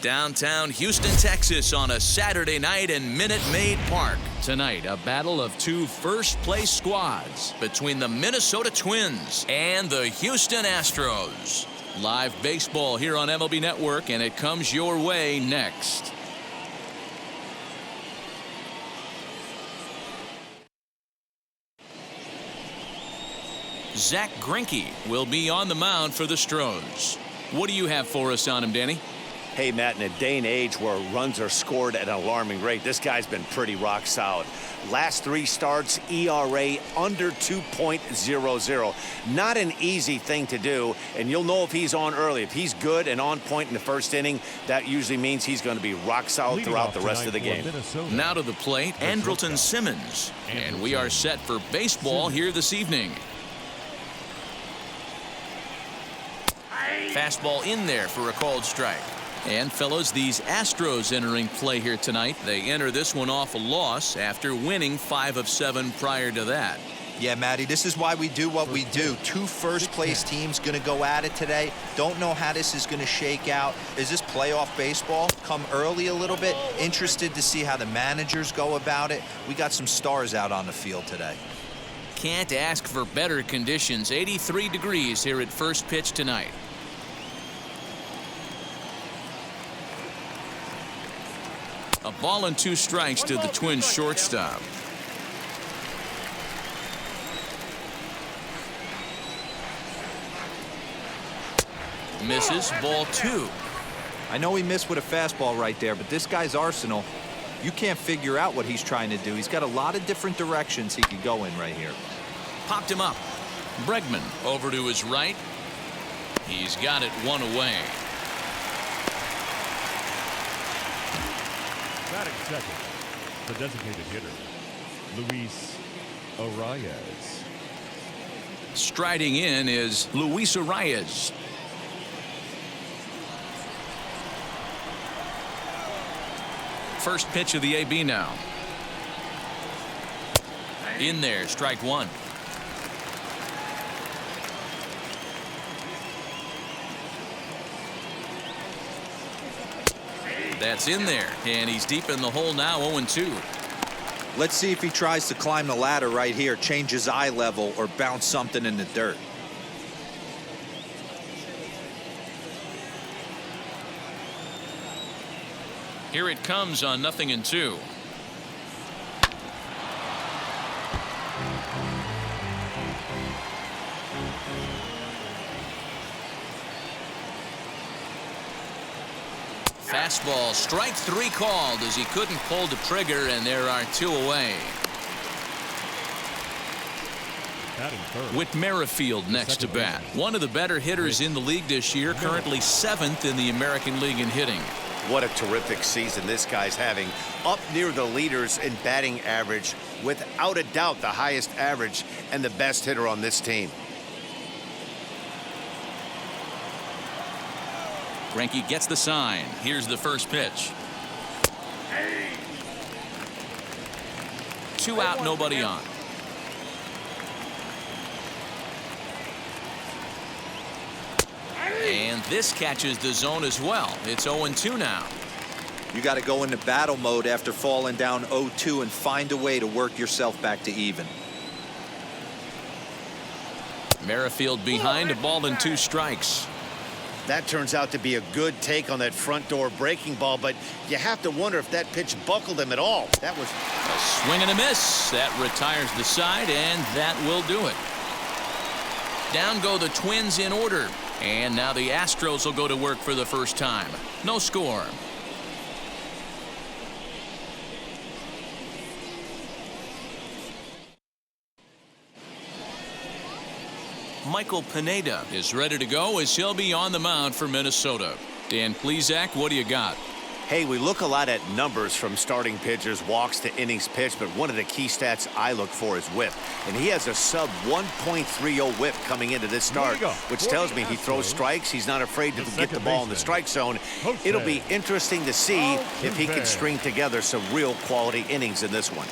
Downtown Houston, Texas on a Saturday night in Minute Maid Park. Tonight, a battle of two first-place squads between the Minnesota Twins and the Houston Astros. Live baseball here on MLB Network, and it comes your way next. Zach Greinke will be on the mound for the Astros. What do you have for us on him, Danny? Hey, Matt, in a day and age where runs are scored at an alarming rate, this guy's been pretty rock solid. Last 3 starts, ERA under 2.00. Not an easy thing to do, and you'll know if he's on early. If he's good and on point in the first inning, that usually means he's going to be rock solid throughout the rest of the game. Now to the plate, Andrelton Simmons. And we are set for baseball here this evening. Fastball in there for a called strike. And fellas, these Astros entering play here tonight. They enter this one off a loss after winning 5 of 7 prior to that. Yeah, Matty, this is why we do what we do. 2 first-place teams going to go at it today. Don't know how this is going to shake out. Is this playoff baseball? Come early a little bit. Interested to see how the managers go about it. We got some stars out on the field today. Can't ask for better conditions. 83 degrees here at first pitch tonight. A ball and 2 strikes to the Twins shortstop. Misses, ball 2. I know he missed with a fastball right there, but this guy's arsenal, you can't figure out what he's trying to do. He's got a lot of different directions he could go in right here. Popped him up. Bregman over to his right. He's got it 1 away. Batting second, the designated hitter, Luis Arias. Striding in is Luis Arias. First pitch of the AB now. In there, strike 1. That's in there, and he's deep in the hole now, 0-2. Let's see if he tries to climb the ladder right here, change his eye level, or bounce something in the dirt. Here it comes on 0-2. Fastball, strike 3 called as he couldn't pull the trigger, and there are 2 away. Whit Merrifield next to bat. One of the better hitters in the league this year, currently 7th in the American League in hitting. What a terrific season this guy's having. Up near the leaders in batting average, without a doubt the highest average and the best hitter on this team. Greinke gets the sign. Here's the first pitch. 2 out, nobody on. And this catches the zone as well. It's 0-2 now. You got to go into battle mode after falling down 0-2 and find a way to work yourself back to even. Merrifield behind, a ball and 2 strikes. That turns out to be a good take on that front door breaking ball, but you have to wonder if that pitch buckled him at all. That was a swing and a miss. That retires the side, and that will do it. Down go the Twins in order, and now the Astros will go to work for the first time. No score. Michael Pineda is ready to go as he'll be on the mound for Minnesota. Dan Plesac, what do you got? Hey, we look a lot at numbers from starting pitchers, walks to innings pitched, but one of the key stats I look for is whip. And he has a sub 1.30 whip coming into this start, which tells me he throws strikes. He's not afraid to get the ball in the strike zone. It'll be interesting to see if he can string together some real quality innings in this one.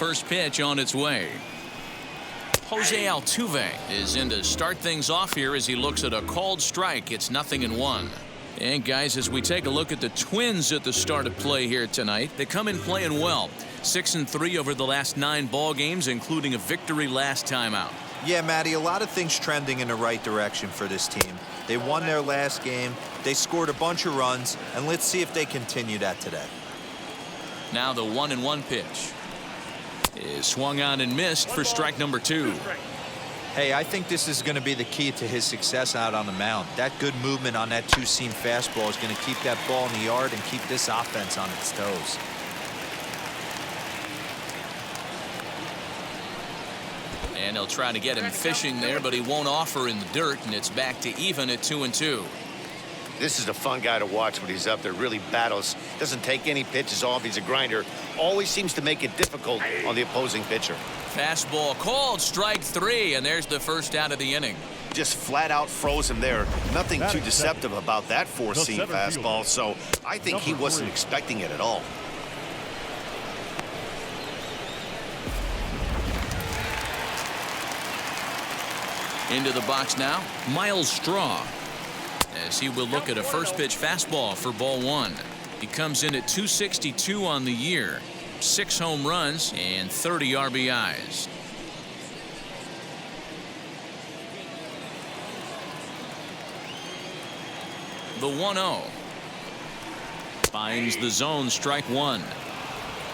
First pitch on its way. Jose Altuve is in to start things off here as he looks at a called strike. It's 0-1. And guys, as we take a look at the Twins at the start of play here tonight, they come in playing well. 6-3 over the last 9 ball games, including a victory last time out. Yeah, Matty, a lot of things trending in the right direction for this team. They won their last game, they scored a bunch of runs, and let's see if they continue that today. Now the 1-1 pitch is swung on and missed for strike number 2. Hey, I think this is going to be the key to his success out on the mound. That good movement on that two-seam fastball is going to keep that ball in the yard and keep this offense on its toes. And they'll try to get him fishing there, but he won't offer in the dirt, and it's back to even at 2-2. This is a fun guy to watch when he's up there. Really battles. Doesn't take any pitches off. He's a grinder. Always seems to make it difficult on the opposing pitcher. Fastball called, strike 3, and there's the first out of the inning. Just flat out froze him there. Nothing too deceptive about that four-seam fastball, so I think he wasn't expecting it at all. Into the box now, Miles Straw, as he will look at a first pitch fastball for ball 1. He comes in at 262 on the year, 6 home runs and 30 RBIs. The 1-0 finds the zone, strike 1.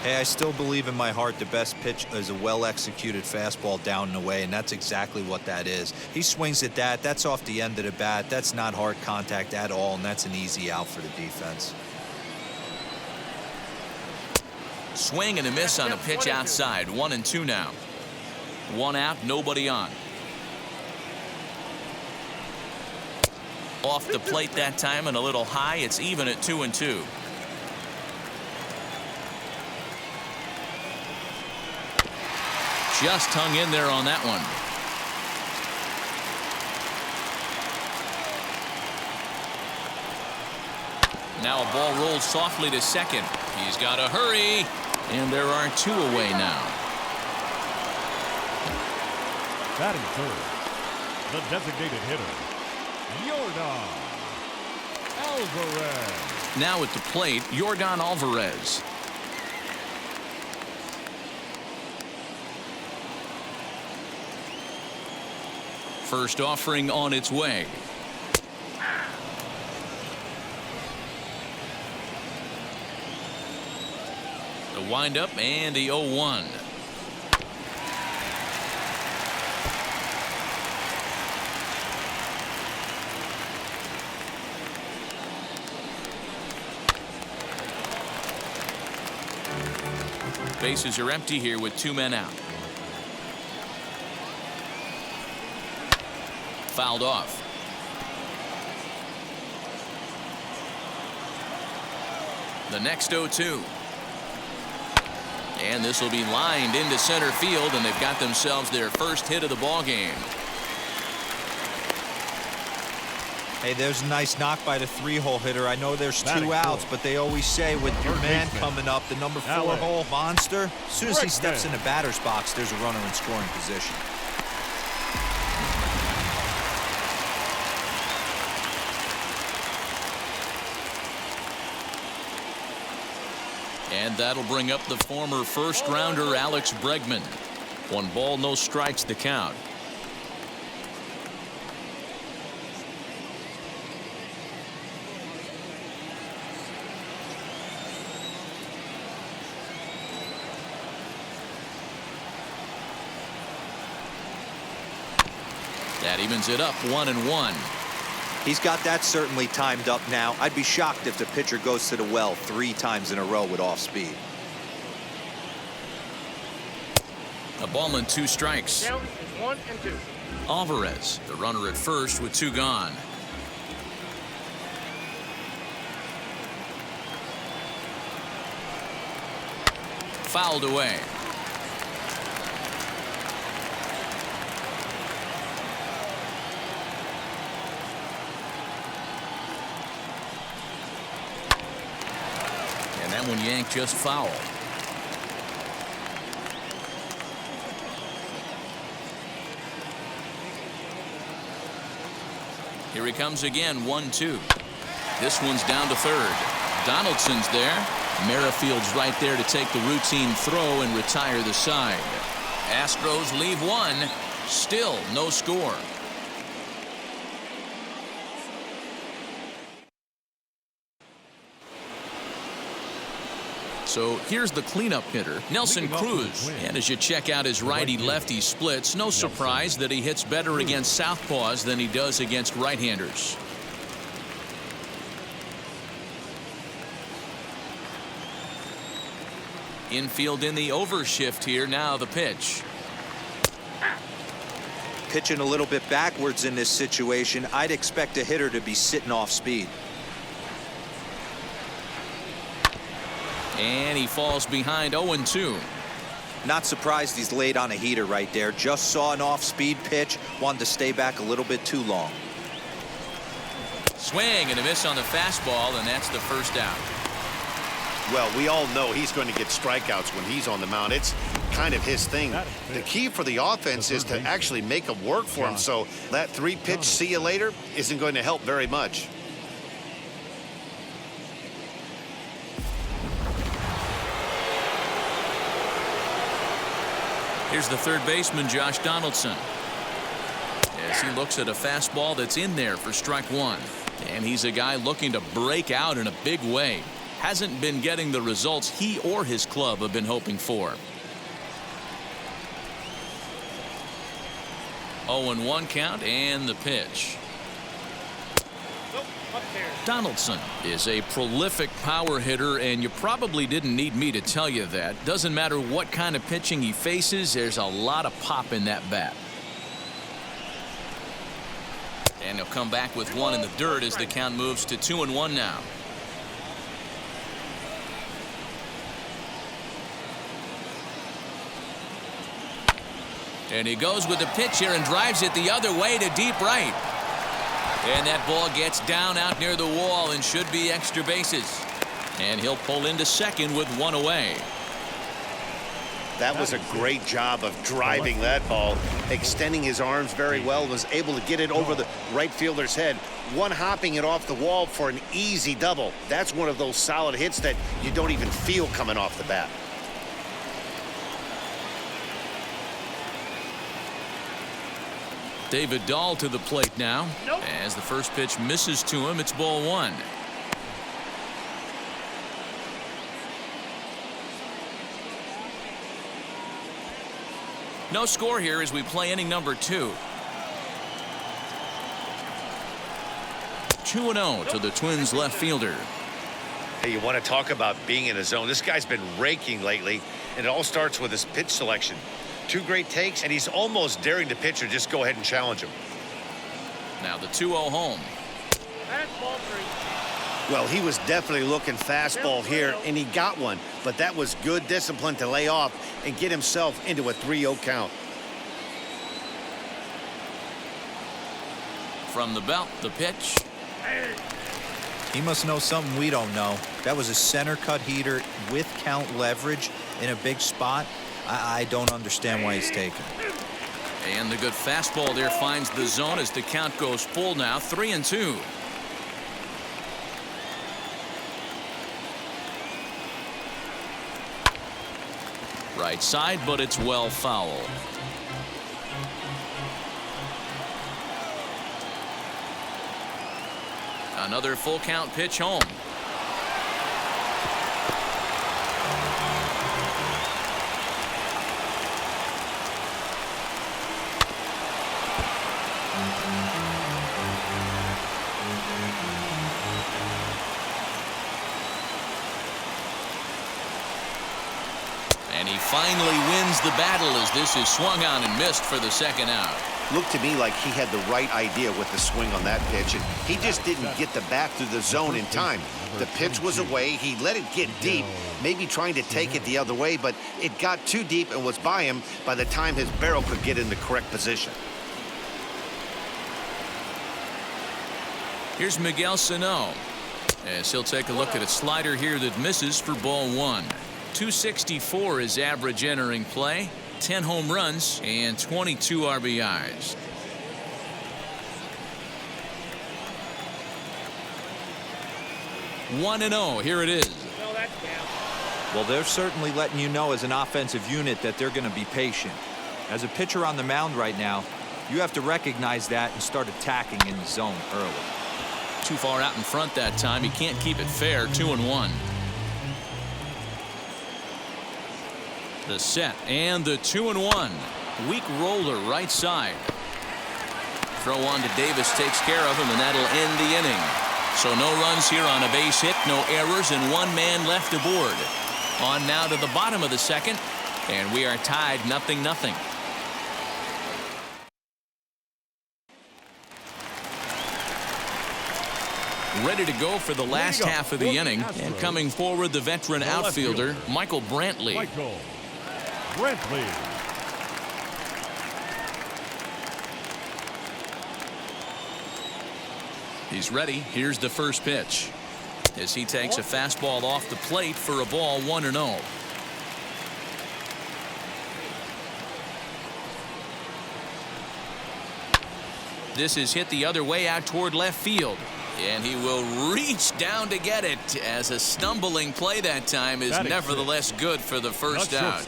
Hey, I still believe in my heart the best pitch is a well-executed fastball down and away, and that's exactly what that is. He swings at that. That's off the end of the bat. That's not hard contact at all, and that's an easy out for the defense. Swing and a miss on a pitch outside. 1-2 now. 1 out, nobody on. Off the plate that time and a little high. It's even at 2-2. Just hung in there on that one. Now a ball rolls softly to second. He's got to hurry. And there are 2 away now. Batting third, the designated hitter, Yordan Alvarez. Now at the plate, Yordan Alvarez. First offering on its way. The windup and the 0-1. Bases are empty here with 2 men out. Fouled off. The next 0-2. And this will be lined into center field, and they've got themselves their first hit of the ball game. Hey, there's a nice knock by the 3-hole hitter. I know there's 2 outs, but they always say with your man coming up, the number 4-hole monster, as soon as he steps in the batter's box, there's a runner in scoring position. And that'll bring up the former first-rounder Alex Bregman. 1 ball, no strikes to count. That evens it up 1-1. He's got that certainly timed up now. I'd be shocked if the pitcher goes to the well 3 times in a row with off speed. A ball and 2 strikes. Down is 1 and 2. Alvarez, the runner at first with 2 gone. Fouled away. And that one yanked just foul. Here he comes again, 1-2. This one's down to third. Donaldson's there. Merrifield's right there to take the routine throw and retire the side. Astros leave one. Still no score. So here's the cleanup hitter, Nelson Cruz. And as you check out his righty-lefty splits, no surprise that he hits better against southpaws than he does against right-handers. Infield in the overshift here. Now the pitch. Pitching a little bit backwards in this situation. I'd expect a hitter to be sitting off speed. And he falls behind 0-2. Not surprised he's laid on a heater right there. Just saw an off-speed pitch. Wanted to stay back a little bit too long. Swing and a miss on the fastball, and that's the first out. Well, we all know he's going to get strikeouts when he's on the mound. It's kind of his thing. The key for the offense is to actually make them work for him. So that 3-pitch see you later isn't going to help very much. Here's the third baseman, Josh Donaldson, as he looks at a fastball that's in there for strike one. And he's a guy looking to break out in a big way. Hasn't been getting the results he or his club have been hoping for. 0-1 count and the pitch. Donaldson is a prolific power hitter, and you probably didn't need me to tell you that. Doesn't matter what kind of pitching he faces, there's a lot of pop in that bat. And he'll come back with one in the dirt as the count moves to 2-1 now. And he goes with the pitch here and drives it the other way to deep right. And that ball gets down out near the wall and should be extra bases. And he'll pull into second with one away. That was a great job of driving that ball, extending his arms very well, was able to get it over the right fielder's head, one hopping it off the wall for an easy double. That's one of those solid hits that you don't even feel coming off the bat. David Dahl to the plate now. As the first pitch misses to him, it's ball one. No score here as we play inning number 2. 2-0 to the Twins left fielder. Hey, you want to talk about being in a zone? This guy's been raking lately, and it all starts with his pitch selection. 2 great takes, and he's almost daring the pitcher just go ahead and challenge him. Now the 2-0 home. Well, he was definitely looking fastball here, and he got one. But that was good discipline to lay off and get himself into a 3-0 count. From the belt, the pitch. He must know something we don't know. That was a center cut heater with count leverage in a big spot. I don't understand why he's taken. And the good fastball there finds the zone as the count goes full now, 3-2. Right side, but it's well foul. Another full count pitch home. And he finally wins the battle as this is swung on and missed for the second out. Looked to me like he had the right idea with the swing on that pitch, and he just didn't get the bat through the zone in time. The pitch was away. He let it get deep, maybe trying to take it the other way, but it got too deep and was by him by the time his barrel could get in the correct position. Here's Miguel Cino as he'll take a look at a slider here that misses for ball one. 264 is average entering play, 10 home runs and 22 RBIs. 1-0. Here it is. Well, they're certainly letting you know as an offensive unit that they're going to be patient. As a pitcher on the mound right now, you have to recognize that and start attacking in the zone early. Too far out in front that time. He can't keep it fair. 2-1. The set and the 2-1. Weak roller right side. Throw on to Davis takes care of him, and that'll end the inning. So no runs here on a base hit, no errors, and one man left aboard. On now to the bottom of the second, and we are tied 0-0. Ready to go for the last half of the inning, and coming forward the veteran outfielder Michael Brantley. He's ready. Here's the first pitch as he takes a fastball off the plate for a ball. 1-0. This is hit the other way out toward left field, and he will reach down to get it, as a stumbling play that time is nevertheless good for the first out.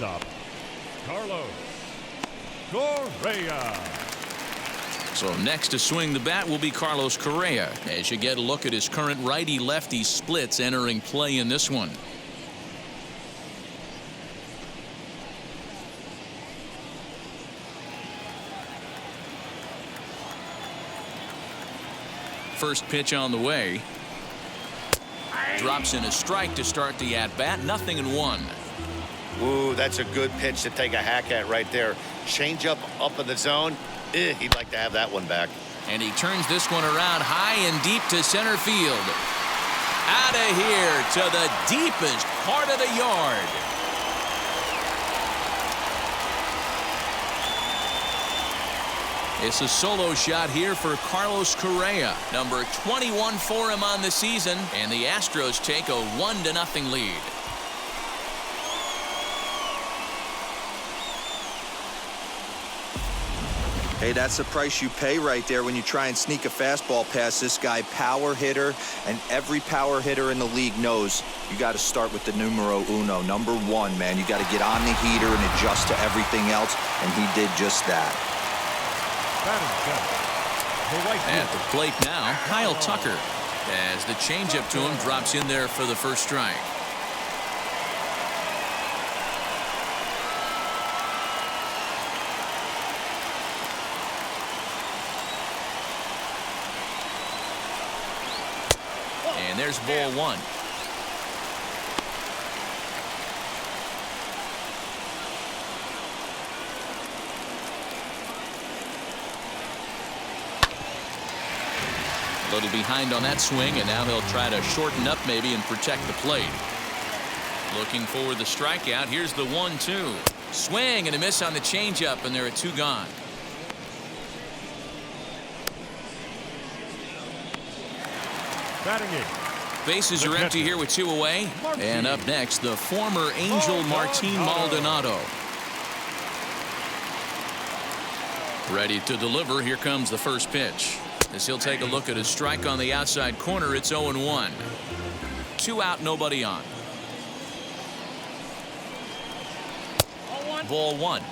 Carlos Correa. So next to swing the bat will be Carlos Correa, as you get a look at his current righty-lefty splits entering play in this one. First pitch on the way. Drops in a strike to start the at-bat. 0-1. Ooh, that's a good pitch to take a hack at right there. Change up in the zone. He'd like to have that one back. And he turns this one around high and deep to center field. Out of here to the deepest part of the yard. It's a solo shot here for Carlos Correa, number 21 for him on the season, and the Astros take a 1-0 lead. Hey, that's the price you pay right there when you try and sneak a fastball past this guy. Power hitter, and every power hitter in the league knows you got to start with the numero uno, number 1, man. You got to get on the heater and adjust to everything else, and he did just that. At the plate now, Kyle Tucker, as the changeup to him drops in there for the first strike. And there's ball 1. A little behind on that swing, and now he'll try to shorten up maybe and protect the plate. Looking for the strikeout. Here's the 1-2. Swing and a miss on the changeup, and there are 2 gone. Batting it. Bases are empty here with 2 away. And up next, the former Angel Martine Maldonado. Ready to deliver. Here comes the first pitch. As he'll take a look at his strike on the outside corner, it's 0-1. 2 out, nobody on. Ball 1.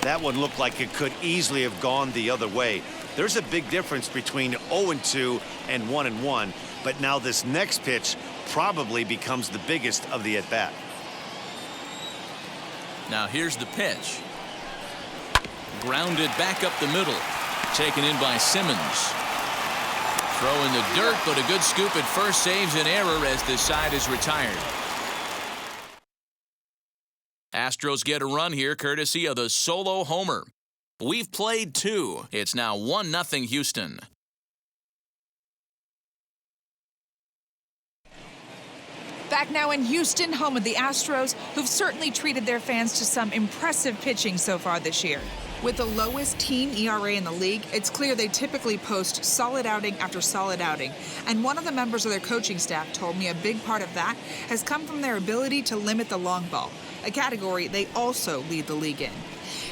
That one looked like it could easily have gone the other way. There's a big difference between 0-2 and 1-1, but now this next pitch probably becomes the biggest of the at-bat. Now here's the pitch. Grounded back up the middle. Taken in by Simmons. Throw in the dirt, but a good scoop at first saves an error as this side is retired. Astros get a run here courtesy of the solo homer. We've played 2. It's now 1-0 Houston. Back now in Houston, home of the Astros, who've certainly treated their fans to some impressive pitching so far this year. With the lowest team ERA in the league, it's clear they typically post solid outing after solid outing. And one of the members of their coaching staff told me a big part of that has come from their ability to limit the long ball, a category they also lead the league in.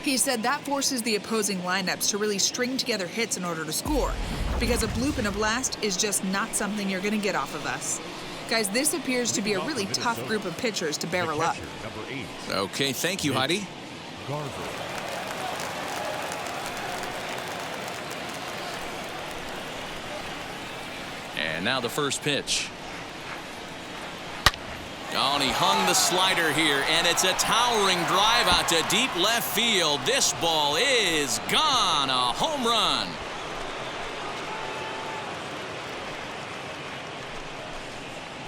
He said that forces the opposing lineups to really string together hits in order to score, because a bloop and a blast is just not something you're going to get off of us. Guys, this appears to be a really tough group of pitchers to barrel up. Okay, thank you, Heidi. Garver. And now the first pitch. Oh, and he hung the slider here, and it's a towering drive out to deep left field. This ball is gone. A home run.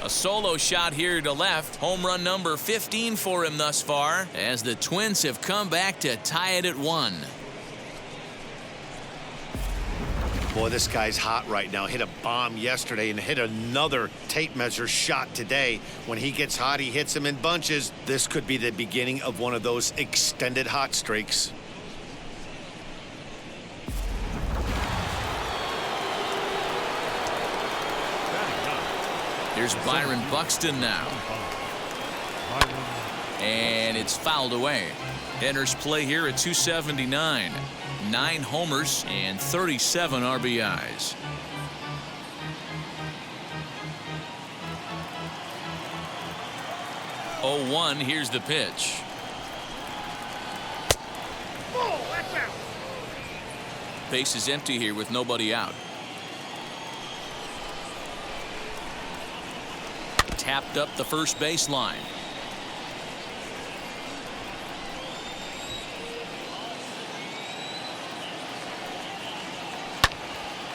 A solo shot here to left. Home run number 15 for him thus far, as the Twins have come back to tie it at 1. Boy, this guy's hot right now. Hit a bomb yesterday and hit another tape measure shot today. When he gets hot, he hits them in bunches. This could be the beginning of one of those extended hot streaks. Here's Byron Buxton now. And it's fouled away. Enters play here at 279. 9 homers and 37 RBIs. Oh, 1. Here's the pitch. Base is empty here with nobody out. Tapped up the first baseline.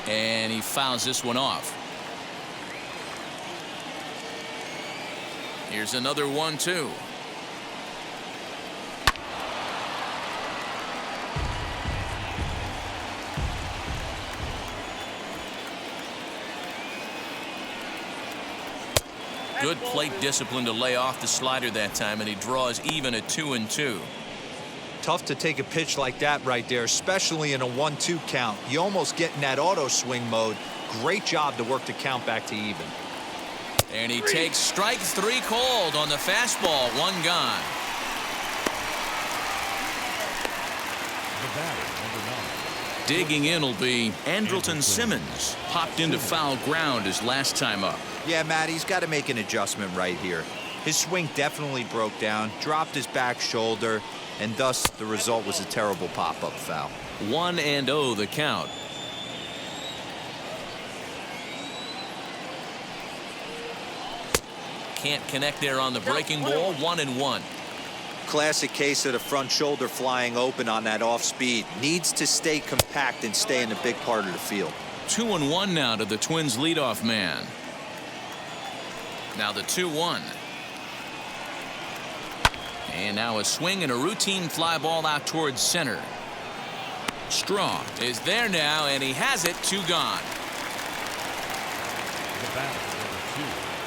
And he fouls this one off. Here's another 1-2. Good plate discipline to lay off the slider that time, and he draws even at 2-2. Tough to take a pitch like that right there, especially in a 1-2 count. You almost get in that auto swing mode. Great job to work the count back to even. And he takes strike 3 called on the fastball. 1 gone. Digging in will be Andrelton Simmons. Popped into foul ground his last time up. Yeah, Matt, he's got to make an adjustment right here. His swing definitely broke down, dropped his back shoulder, and thus the result was a terrible pop-up foul. 1-0 the count. Can't connect there on the breaking ball. 1-1. Classic case of the front shoulder flying open on that off speed. Needs to stay compact and stay in the big part of the field. 2-1 now to the Twins leadoff man. Now the 2-1. And now a swing and a routine fly ball out towards center. Straw is there now, and he has it. 2 gone.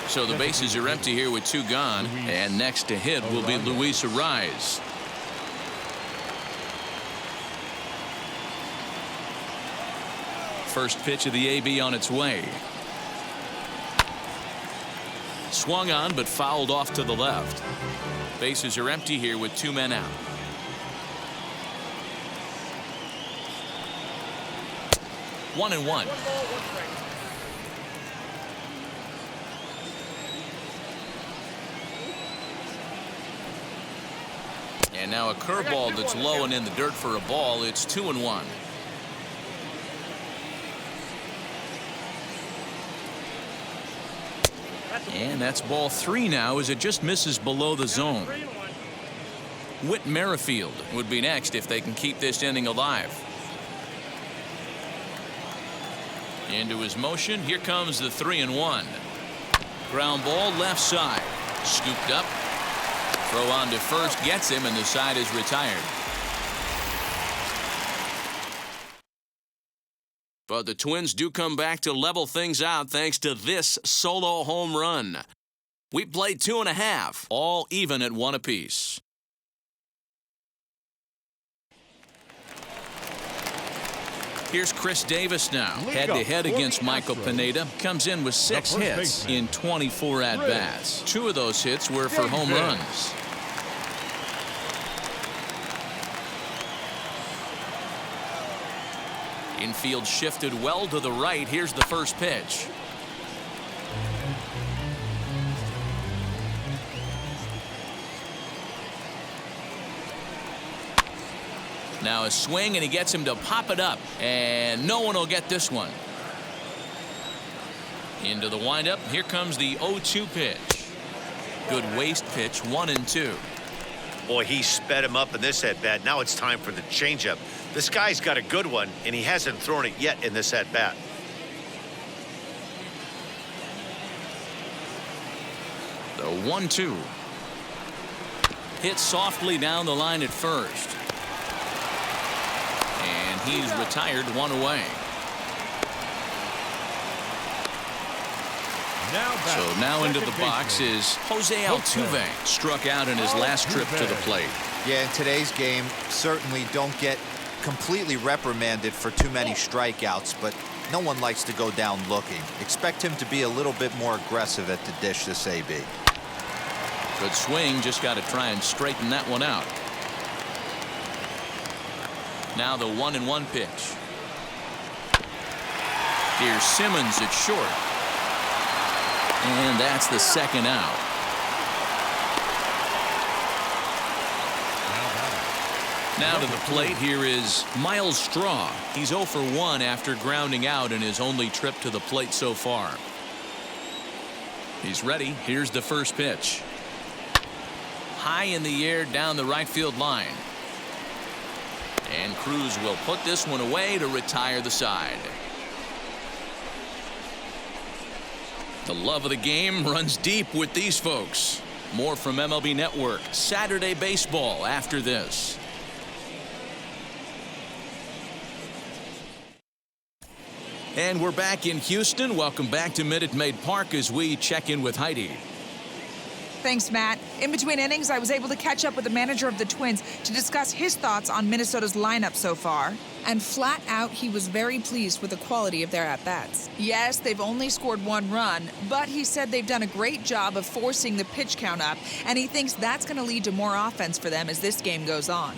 So the bases are empty here with 2 gone, and next to hit will be Luis Arraez. First pitch of the AB on its way. Swung on but fouled off to the left. Bases are empty here with 2 men out. One and one. And now a curveball that's low and in the dirt for a ball. It's 2-1. And that's ball 3 now as it just misses below the zone. Whit Merrifield would be next if they can keep this inning alive. Into his motion. Here comes the 3-1. Ground ball left side. Scooped up. Throw on to first gets him, and the side is retired. But the Twins do come back to level things out thanks to this solo home run. We played 2.5, all even at 1 apiece. Here's Chris Davis now, head-to-head against Michael Pineda. Comes in with 6 hits in 24 at-bats. 2 of those hits were for home runs. Infield shifted well to the right. Here's the first pitch. Now a swing, and he gets him to pop it up, and no one will get this one. Into the windup. Here comes the 0-2 pitch. Good waste pitch, 1-2. Boy, he sped him up in this at-bat. Now it's time for the changeup. This guy's got a good one, and he hasn't thrown it yet in this at-bat. The 1-2. Hit softly down the line at first. And he's retired, one away. So now into the box is Jose Altuve. Struck out in his last trip to the plate. Yeah, in today's game, certainly don't get completely reprimanded for too many strikeouts, but no one likes to go down looking. Expect him to be a little bit more aggressive at the dish this AB. Good swing, just got to try and straighten that one out. Now the 1-1 pitch. Here's Simmons at short. And that's the second out. Now to the plate, here is Miles Straw. He's 0 for 1 after grounding out in his only trip to the plate so far. He's ready. Here's the first pitch. High in the air down the right field line. And Cruz will put this one away to retire the side. The love of the game runs deep with these folks. More from MLB Network Saturday Baseball after this. And we're back in Houston. Welcome back to Minute Maid Park as we check in with Heidi. Thanks, Matt. In between innings, I was able to catch up with the manager of the Twins to discuss his thoughts on Minnesota's lineup so far. And flat out, he was very pleased with the quality of their at-bats. Yes, they've only scored 1 run, but he said they've done a great job of forcing the pitch count up, and he thinks that's going to lead to more offense for them as this game goes on.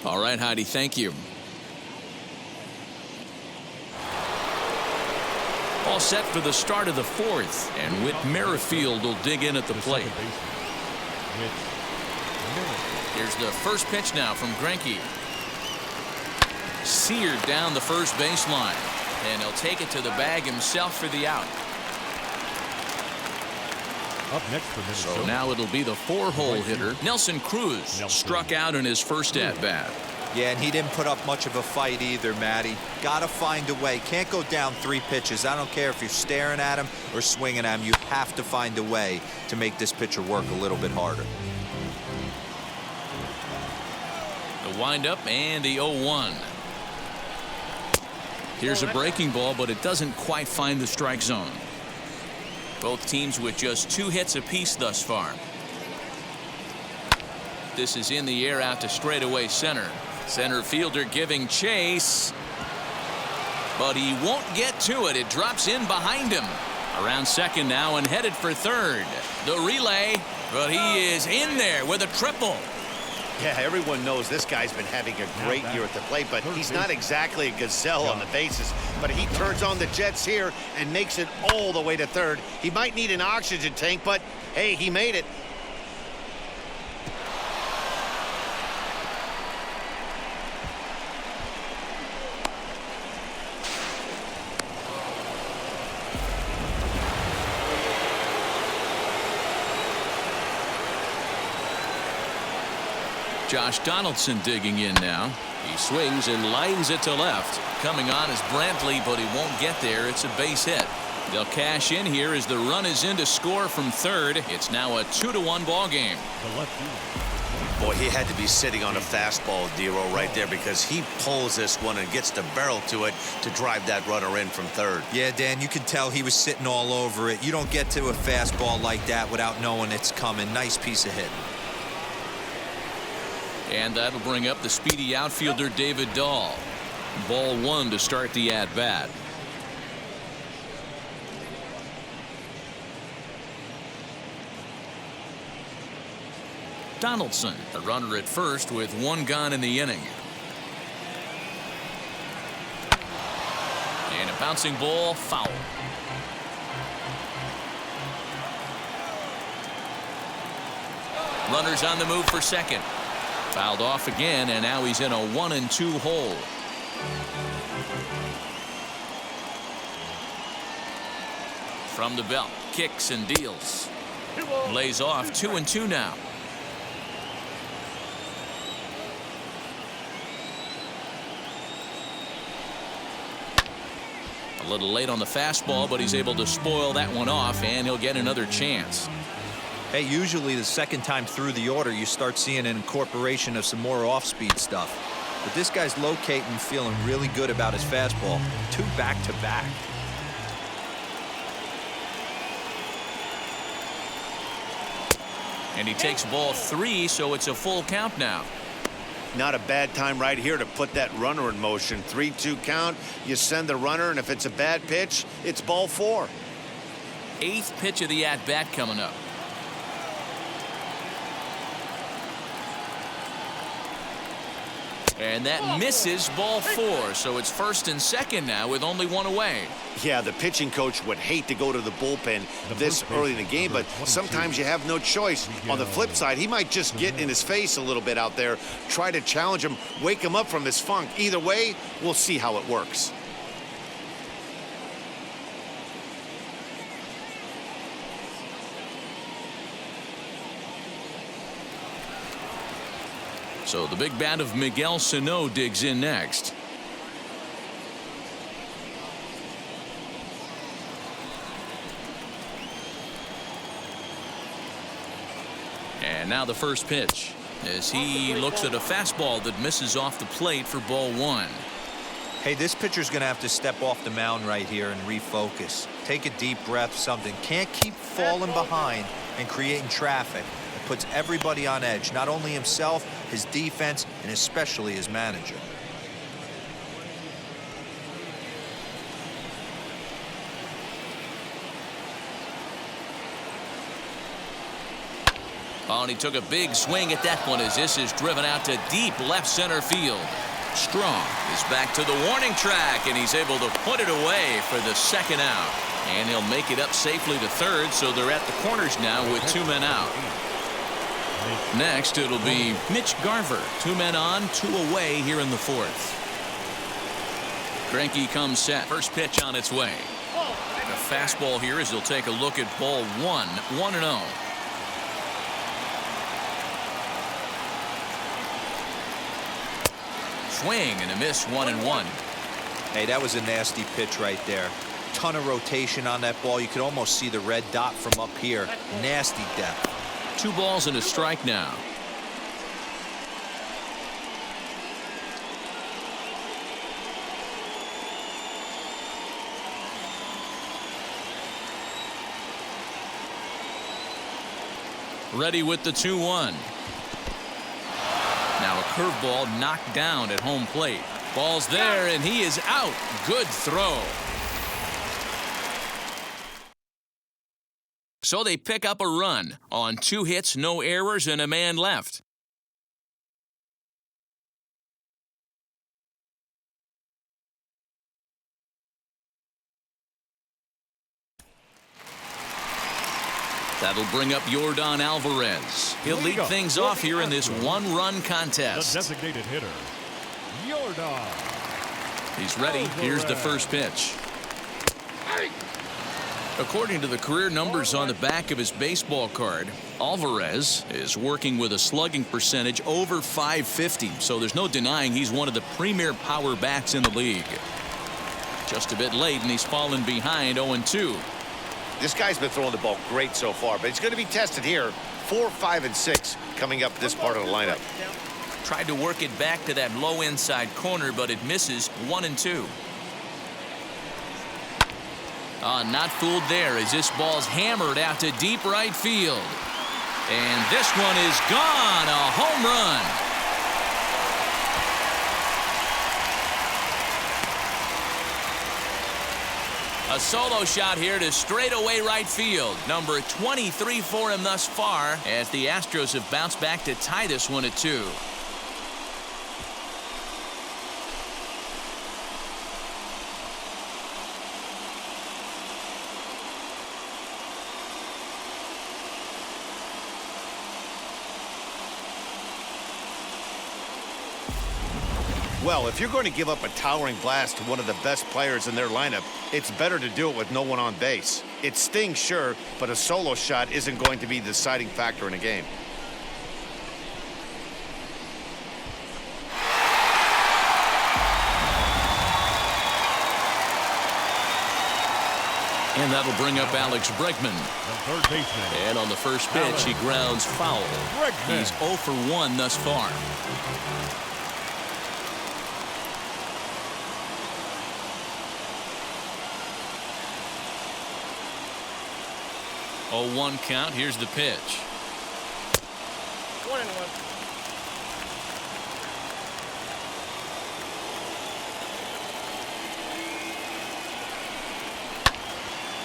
All right, Heidi, thank you. All set for the start of the 4th, and Whit Merrifield will dig in at the plate. Here's the first pitch now from Greinke. Seared down the first baseline, and he'll take it to the bag himself for the out. Up next for Minnesota. So now it'll be the 4-hole hitter, Nelson Cruz, struck out in his first at-bat. Yeah, and he didn't put up much of a fight either, Matty. Got to find a way. Can't go down 3 pitches. I don't care if you're staring at him or swinging at him. You have to find a way to make this pitcher work a little bit harder. The windup and the 0-1. Here's a breaking ball, but it doesn't quite find the strike zone. Both teams with just 2 hits apiece thus far. This is in the air out to straightaway center. Center fielder giving chase, but he won't get to it. It drops in behind him. Around second now and headed for third. The relay, but he is in there with a triple. Yeah, everyone knows this guy's been having a great year at the plate, but he's not exactly a gazelle on the bases. But he turns on the jets here and makes it all the way to third. He might need an oxygen tank, but hey, he made it. Josh Donaldson digging in now. He swings and lines it to left. Coming on is Brantley, but he won't get there. It's a base hit. They'll cash in here as the run is in to score from third. It's now a 2-1 ball game. Boy, he had to be sitting on a fastball, Dero, right there, because he pulls this one and gets the barrel to it to drive that runner in from third. Yeah, Dan, you can tell he was sitting all over it. You don't get to a fastball like that without knowing it's coming. Nice piece of hitting. And that'll bring up the speedy outfielder David Dahl. Ball 1 to start the at-bat. Donaldson, the runner at first with 1 gone in the inning. And a bouncing ball, foul. Runners on the move for second. Fouled off again, and now he's in a 1-2 hole. From the belt, kicks and deals. Lays off 2-2 now. A little late on the fastball, but he's able to spoil that one off, and he'll get another chance. Hey, usually the second time through the order, you start seeing an incorporation of some more off-speed stuff. But this guy's locating, feeling really good about his fastball. 2 back-to-back. And he takes ball 3, so it's a full count now. Not a bad time right here to put that runner in motion. 3-2 count. You send the runner, and if it's a bad pitch, it's ball 4. 8th pitch of the at-bat coming up. And that misses ball 4, so it's 1st and 2nd now with only 1 away. Yeah, the pitching coach would hate to go to the bullpen this early in the game, but sometimes you have no choice. On the flip side, he might just get in his face a little bit out there, try to challenge him, wake him up from his funk. Either way, we'll see how it works. So the big bat of Miguel Cino digs in next. And now the first pitch as he looks at a fastball that misses off the plate for ball 1. Hey, this pitcher's going to have to step off the mound right here and refocus. Take a deep breath, something. Can't keep falling behind and creating traffic. It puts everybody on edge, not only himself, his defense, and especially his manager. Oh, and he took a big swing at that one as this is driven out to deep left center field. Strong is back to the warning track, and he's able to put it away for the 2nd out. And he'll make it up safely to 3rd, so they're at the corners now with 2 men out. Next, it'll be Mitch Garver. 2 men on, 2 away here in the 4th. Greinke comes set. First pitch on its way. The fastball here as he'll take a look at ball 1, 1-0. Swing and a miss, 1-1. Hey, that was a nasty pitch right there. Ton of rotation on that ball. You could almost see the red dot from up here. Nasty depth. 2 balls and a strike now. Ready with the 2-1. Now a curveball knocked down at home plate. Ball's there, and he is out. Good throw. So they pick up a run on 2 hits, no errors, and a man left. That'll bring up Yordan Alvarez. He'll lead things off here in this 1-run contest. The designated hitter, Yordan. He's ready. Here's the first pitch. According to the career numbers on the back of his baseball card, Alvarez is working with a slugging percentage over .550, so there's no denying he's one of the premier power bats in the league. Just a bit late, and he's fallen behind 0-2. This guy's been throwing the ball great so far, but he's going to be tested here. 4, 5, and 6 coming up this part of the lineup. Tried to work it back to that low inside corner, but it misses. 1-2. Not fooled there as this ball's hammered out to deep right field. And this one is gone. A home run. A solo shot here to straightaway right field. Number 23 for him thus far as the Astros have bounced back to tie this one at 2. Well, if you're going to give up a towering blast to one of the best players in their lineup, it's better to do it with no one on base. It stings, sure, but a solo shot isn't going to be the deciding factor in a game. And that'll bring up Alex Bregman. The third baseman. And on the first pitch, he grounds foul. Bregman. He's 0 for 1 thus far. Oh, 1 count. Here's the pitch. 1-1.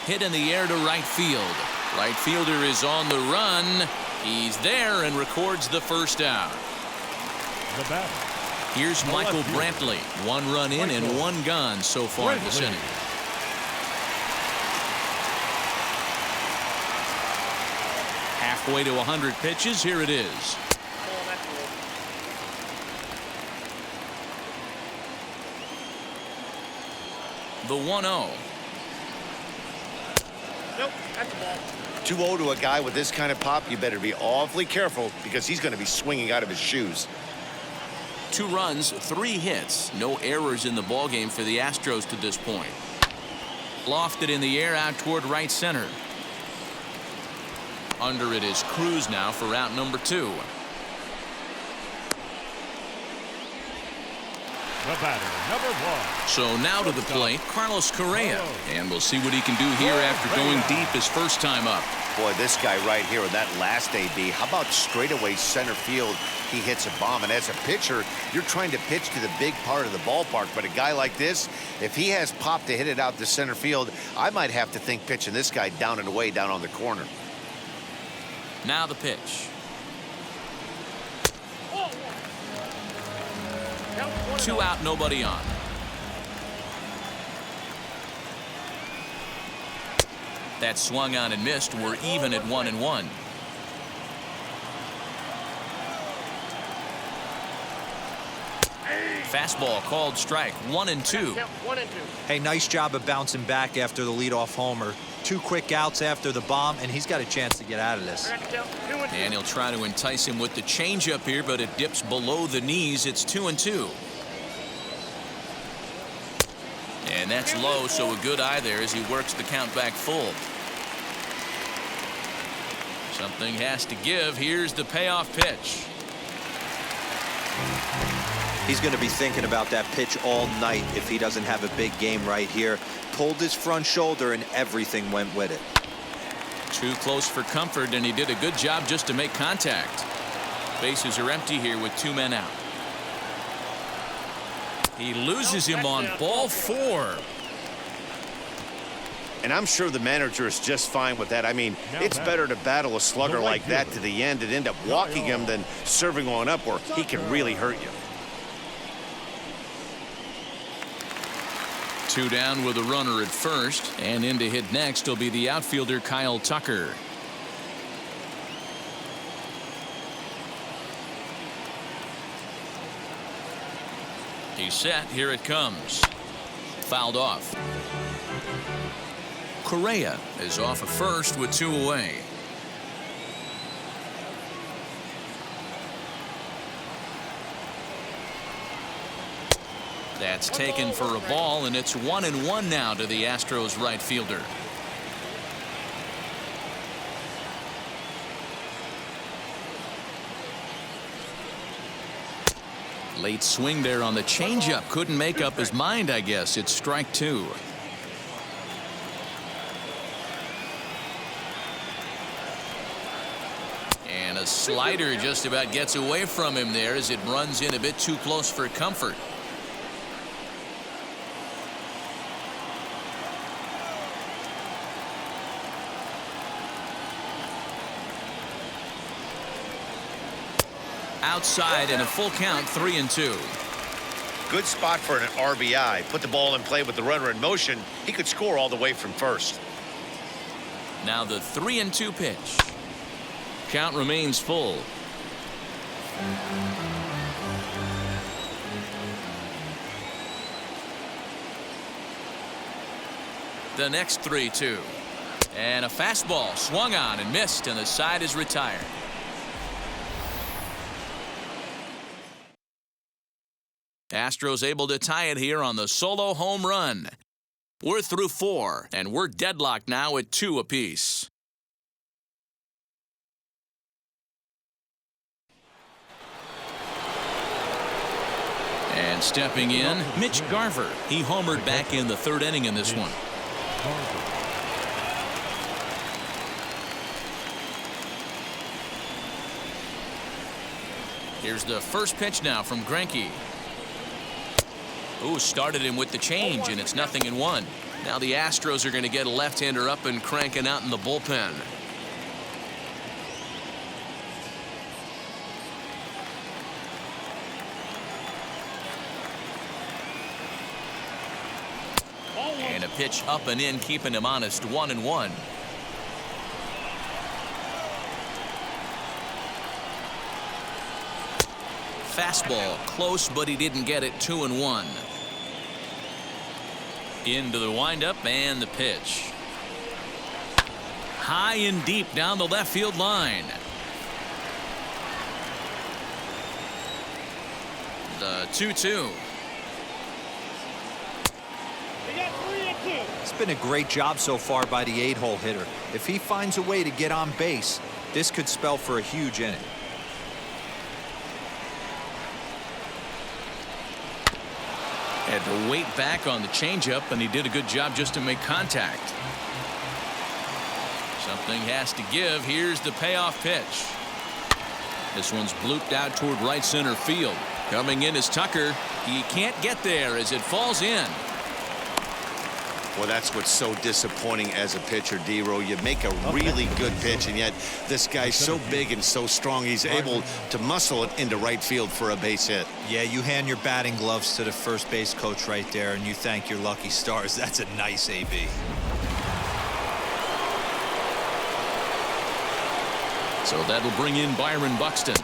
Hit in the air to right field. Right fielder is on the run. He's there and records the first out. The batter. Here's Michael Brantley. 1 run in and 1 gone so far this inning. Halfway to 100 pitches. Here it is. The 1-0. Nope, that's the ball. 2-0 to a guy with this kind of pop, you better be awfully careful because he's going to be swinging out of his shoes. 2 runs, 3 hits. No errors in the ballgame for the Astros to this point. Lofted in the air out toward right center. Under it is Cruz now for out number 2. The batter, number 1. So now to the plate, Carlos Correa. And we'll see what he can do here after going deep his first time up. Boy, this guy right here in that last AB, how about straightaway center field? He hits a bomb, and as a pitcher, you're trying to pitch to the big part of the ballpark, but a guy like this, if he has pop to hit it out to center field, I might have to think pitching this guy down and away down on the corner. Now the pitch. 2 out, nobody on. That swung on and missed. We're even at 1-1. Fastball called strike. 1-2. Hey, nice job of bouncing back after the leadoff homer. 2 quick outs after the bomb, and he's got a chance to get out of this. And he'll try to entice him with the changeup here, but it dips below the knees. It's 2-2. And that's low, so a good eye there as he works the count back full. Something has to give. Here's the payoff pitch. He's going to be thinking about that pitch all night if he doesn't have a big game right here. Pulled his front shoulder and everything went with it. Too close for comfort, and he did a good job just to make contact. Bases are empty here with 2 men out. He loses him on ball 4. And I'm sure the manager is just fine with that. I mean, it's better to battle a slugger like that to the end and end up walking him than serving one up where he can really hurt you. 2 down with a runner at first, and in to hit next will be the outfielder Kyle Tucker. He's set. Here it comes. Fouled off. Correa is off at first with 2 away. That's taken for a ball, and it's 1-1 now to the Astros right fielder. Late swing there on the changeup. Couldn't make up his mind, I guess. It's strike 2. And a slider just about gets away from him there as it runs in a bit too close for comfort. Outside and a full count, 3-2. Good spot for an RBI. Put the ball in play with the runner in motion. He could score all the way from first. Now the 3-2 pitch. Count remains full. The next 3-2. And a fastball swung on and missed, and the side is retired. Astros able to tie it here on the solo home run. We're through 4, and we're deadlocked now at 2 apiece. And stepping in, Mitch Garver. He homered back in the 3rd inning in this one. Here's the first pitch now from Greinke. Ooh, started him with the change, and it's 0-1. Now the Astros are going to get a left-hander up and cranking out in the bullpen. And a pitch up and in, keeping him honest, 1-1. Fastball close, but he didn't get it. 2-1. Into the windup and the pitch. High and deep down the left field line. The 2-2. It's been a great job so far by the 8-hole hitter. If he finds a way to get on base, this could spell for a huge inning. Had to wait back on the changeup, and he did a good job just to make contact. Something has to give. Here's the payoff pitch. This one's blooped out toward right center field. Coming in is Tucker. He can't get there as it falls in. Well, that's what's so disappointing as a pitcher, D-Row. You make a really good pitch, and yet this guy's so big and so strong, he's able to muscle it into right field for a base hit. Yeah, you hand your batting gloves to the first base coach right there, and you thank your lucky stars. That's a nice AB. So that'll bring in Byron Buxton,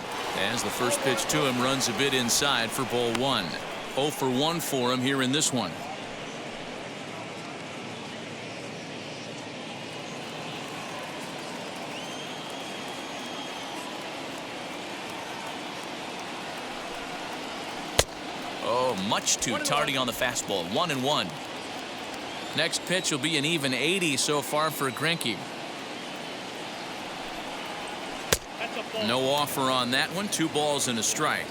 as the first pitch to him runs a bit inside for ball 1. 0 for 1 for him here in this one. Oh, much too tardy on the fastball. 1-1. Next pitch will be an even 80 so far for Greinke. No offer on that one. 2 balls and a strike.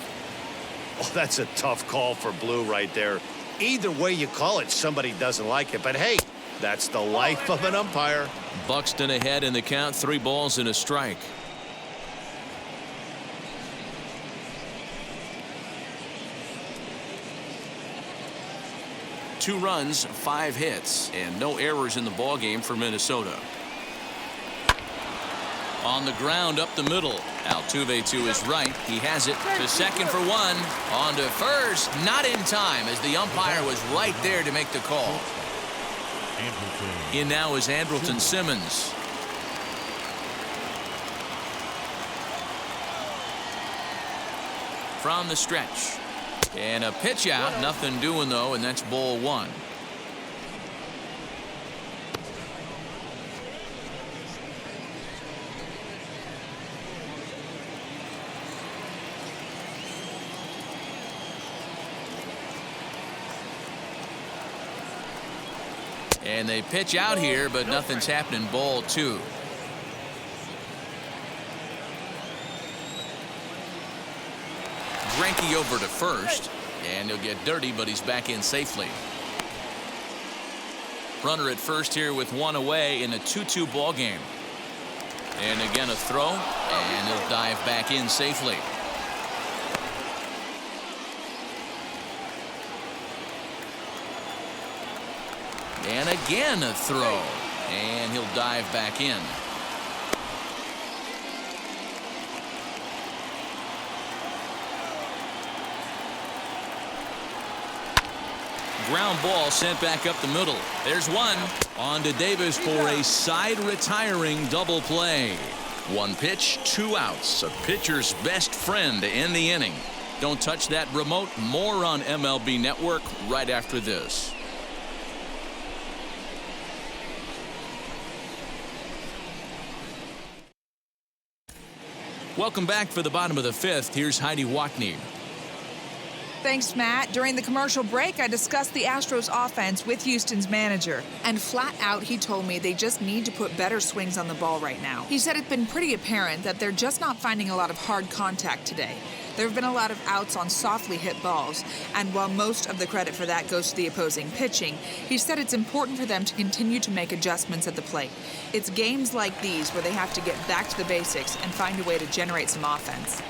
Oh, that's a tough call for Blue right there. Either way you call it, somebody doesn't like it. But hey, that's the life of an umpire. Buxton ahead in the count. 3 balls and a strike. Two runs, 5 hits, and no errors in the ballgame for Minnesota. On the ground up the middle. Altuve to his right. He has it to second for 1. On to first. Not in time, as the umpire was right there to make the call. In now is Andrelton Simmons. From the stretch. And a pitch out. Nothing doing, though, and that's ball 1. And they pitch out here, but nothing's happening. Ball 2. Greinke over to first, and he'll get dirty, but he's back in safely. Runner at first here with 1 away in a 2-2 ball game. And again a throw, and he'll dive back in safely. And again a throw, and he'll dive back in. Ground ball sent back up the middle. There's 1. On to Davis for a side retiring double play. 1 pitch, 2 outs. A pitcher's best friend to end the inning. Don't touch that remote. More on MLB Network right after this. Welcome back for the bottom of the fifth. Here's Heidi Watney. Thanks, Matt. During the commercial break, I discussed the Astros offense with Houston's manager. And flat out, he told me they just need to put better swings on the ball right now. He said it's been pretty apparent that they're just not finding a lot of hard contact today. There have been a lot of outs on softly hit balls, and while most of the credit for that goes to the opposing pitching, he said it's important for them to continue to make adjustments at the plate. It's games like these where they have to get back to the basics and find a way to generate some offense.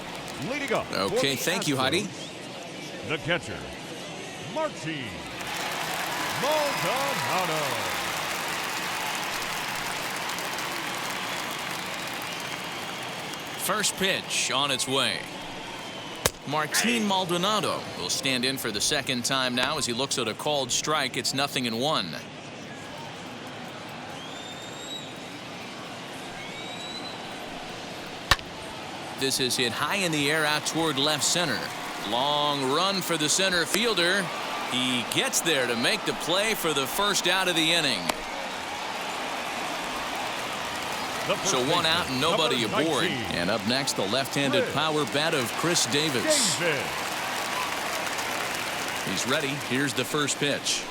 Leading up. Okay, thank you, Heidi. The catcher, Martine Maldonado. First pitch on its way. Martine Maldonado will stand in for the second time now as he looks at a called strike. It's 0-1. This is hit high in the air out toward left center. Long run for the center fielder. He gets there to make the play for the first out of the inning. So one out and nobody aboard. And up next, the left-handed power bat of Chris Davis. He's ready. Here's the first pitch.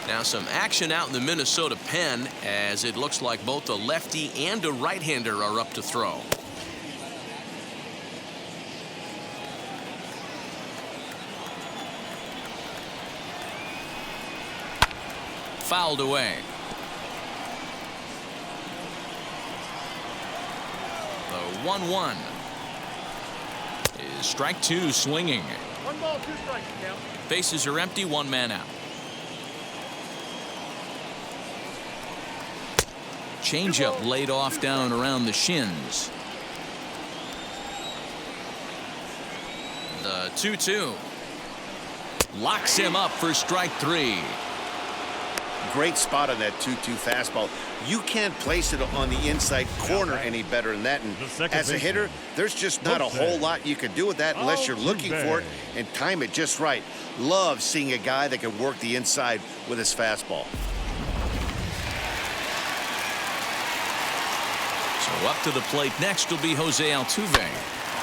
Now some action out in the Minnesota pen as it looks like both a lefty and a right-hander are up to throw. Fouled away. The 1-1 is strike two swinging. 1 ball, 2 strikes now. Bases are empty, 1 man out. Changeup laid off down around the shins. The 2-2 locks him up for strike 3. Great spot on that 2-2 fastball. You can't place it on the inside corner any better than that. And as a hitter, there's just not a whole lot you can do with that unless you're looking for it and time it just right. Love seeing a guy that can work the inside with his fastball. So up to the plate next will be Jose Altuve.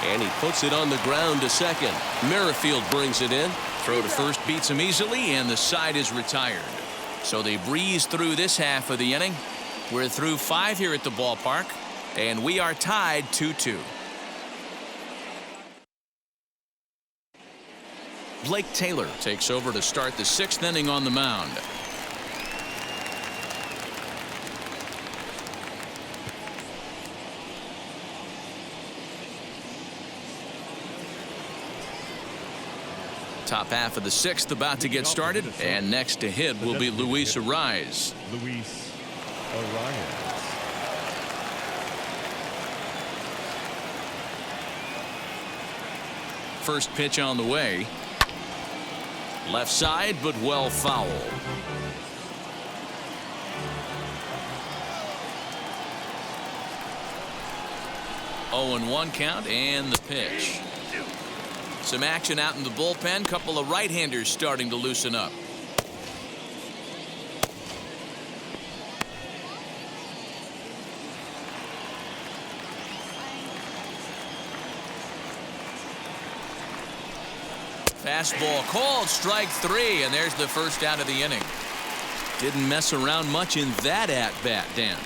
And he puts it on the ground to second. Merrifield brings it in. Throw to first beats him easily, and the side is retired. So they breeze through this half of the inning. We're through 5 here at the ballpark, and we are tied 2-2. Blake Taylor takes over to start the 6th inning on the mound. Top half of the 6th about to get started, and next to hit will be Luis Arraez. Luis Arraez. First pitch on the way. Left side, but well foul. Oh, 0-1 count, and the pitch. Some action out in the bullpen. Couple of right-handers starting to loosen up. Fastball called, strike 3, and there's the first out of the inning. Didn't mess around much in that at-bat, Dan.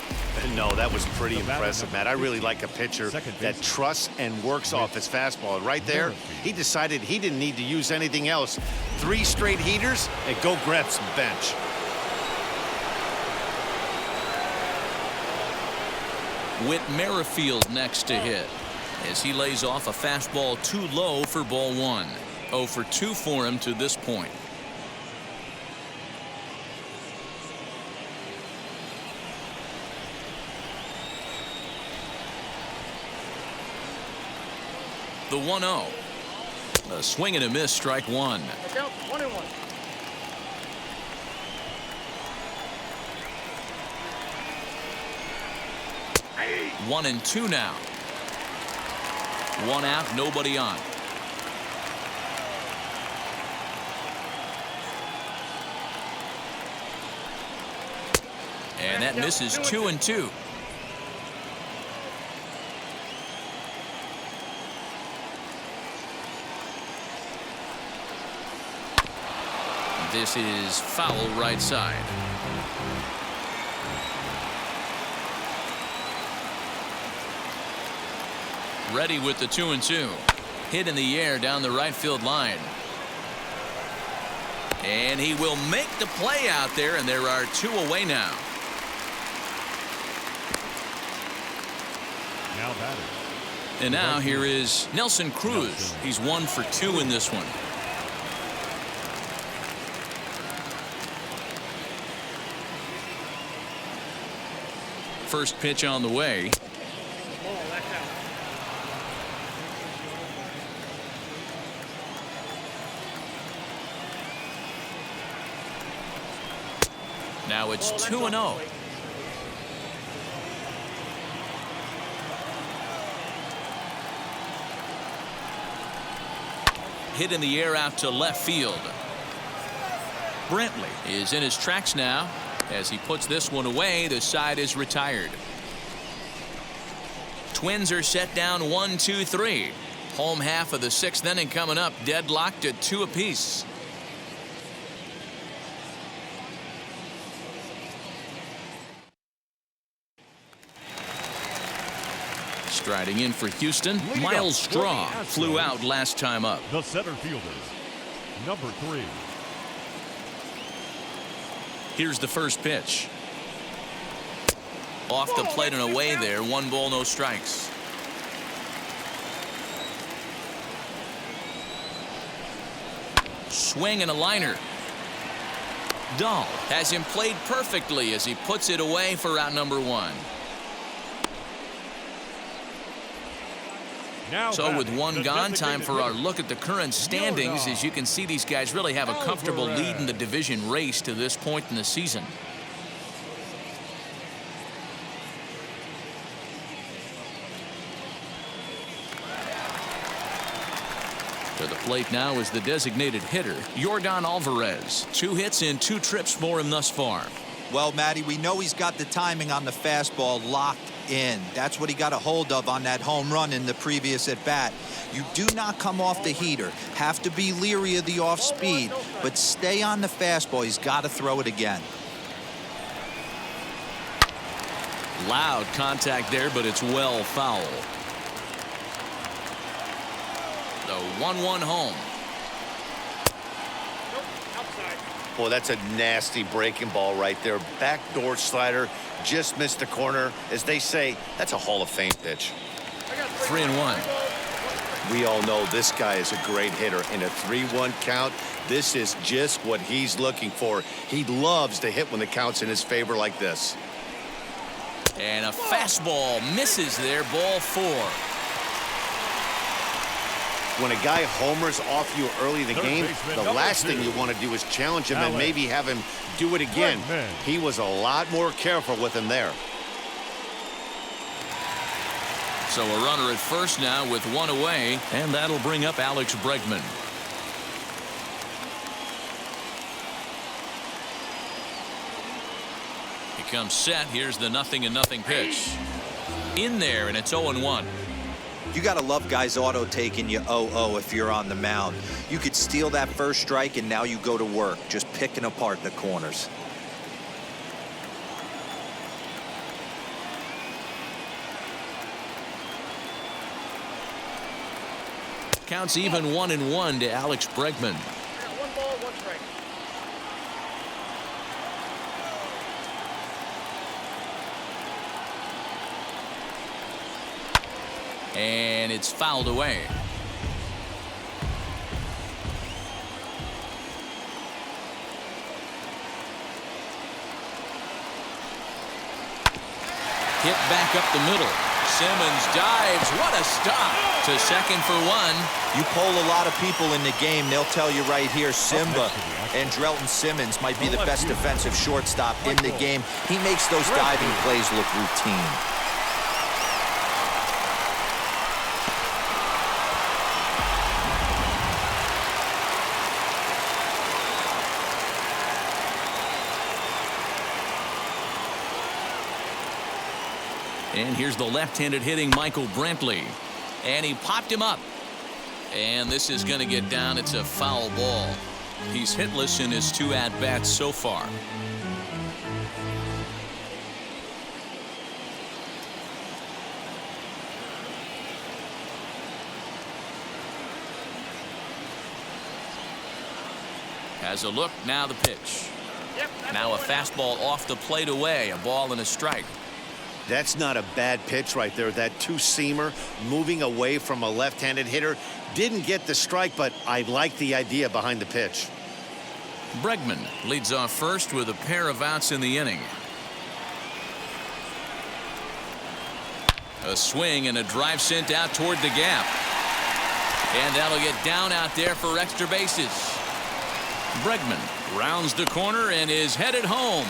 No, that was pretty impressive, Matt. I really like a pitcher that trusts and works off his fastball. And right there, he decided he didn't need to use anything else. 3 straight heaters and go grab some bench. Whit Merrifield next to hit as he lays off a fastball too low for ball 1. 0 for 2 for him to this point. The 1-0. A swing and a miss, strike 1. 1-1. 1-2 now. 1 out, nobody on. And that misses 2-2. This is foul right side. Ready with the 2-2. Hit in the air down the right field line. And he will make the play out there, and there are 2 away now. Now batting. And now here is Nelson Cruz. He's 1 for 2 in this one. First pitch on the way. Now it's 2-0. Hit in the air out to left field. Brantley is in his tracks now. As he puts this one away, the side is retired. Twins are set down 1-2-3. Home half of the 6th inning coming up, deadlocked at 2 apiece. Striding in for Houston, Miles Straw flew out last time up. The center fielders, number 3. Here's the first pitch. Off the plate and away there. 1 ball, no strikes. Swing and a liner. Dahl has him played perfectly as he puts it away for out number 1. So with 1 gone, time for our look at the current standings. As you can see, these guys really have a comfortable lead in the division race to this point in the season. To the plate now is the designated hitter, Yordan Alvarez. 2 hits and 2 trips for him thus far. Well, Matty, we know he's got the timing on the fastball locked in. That's what he got a hold of on that home run in the previous at bat. You do not come off the heater. Have to be leery of the off speed, but stay on the fastball. He's got to throw it again. Loud contact there, but it's well foul. The 1-1 home. Boy, that's a nasty breaking ball right there. Backdoor slider, just missed the corner. As they say, that's a Hall of Fame pitch. 3-1. We all know this guy is a great hitter. In a 3-1 count, this is just what he's looking for. He loves to hit when the count's in his favor like this. And a fastball misses there, ball 4. When a guy homers off you early in the game, the last thing you want to do is challenge him and maybe have him do it again. He was a lot more careful with him there. So a runner at first now with 1 away, and that'll bring up Alex Bregman. He comes set. Here's the 0-0 pitch. In there, and it's 0-1. You got to love guys auto taking you 0-0 if you're on the mound. You could steal that first strike, and now you go to work, just picking apart the corners. Counts even 1-1 to Alex Bregman. 1 ball, 1 strike. And it's fouled away. Hit back up the middle. Simmons dives. What a stop. To second for 1. You poll a lot of people in the game, they'll tell you right here, Simba, Andrelton Simmons might be the best defensive shortstop in the game. He makes those diving plays look routine. And here's the left-handed hitting Michael Brantley. And he popped him up. And this is going to get down. It's a foul ball. He's hitless in his 2 at-bats so far. Has a look, now the pitch. Now a fastball off the plate away, a ball and a strike. That's not a bad pitch right there. That two-seamer moving away from a left-handed hitter. Didn't get the strike, but I like the idea behind the pitch. Bregman leads off first with a pair of outs in the inning. A swing and a drive sent out toward the gap. And that'll get down out there for extra bases. Bregman rounds the corner and is headed home.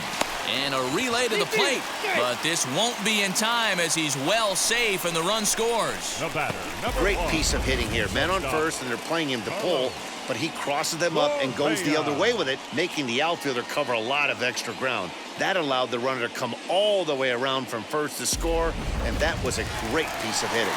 And a relay to the plate. But this won't be in time as he's well safe and the run scores. The batter, Great 1. piece of hitting here. Men on first, and they're playing him to pull. But he crosses them up and goes the other way with it, making the outfielder cover a lot of extra ground. That allowed the runner to come all the way around from first to score. And that was a great piece of hitting.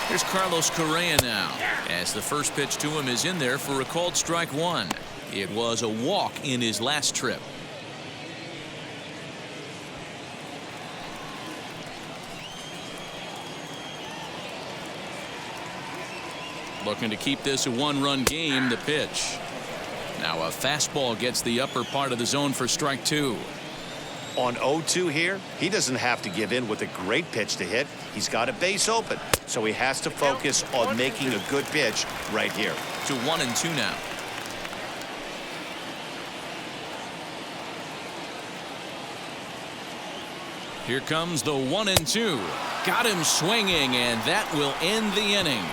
Here's Carlos Correa now, as the first pitch to him is in there for a called strike 1. It was a walk in his last trip. Looking to keep this a 1-run game, the pitch. Now a fastball gets the upper part of the zone for strike 2. On 0-2 here, he doesn't have to give in with a great pitch to hit. He's got a base open, so he has to focus on making a good pitch right here. To 1-2 now. Here comes the 1-2. Got him swinging, and that will end the inning.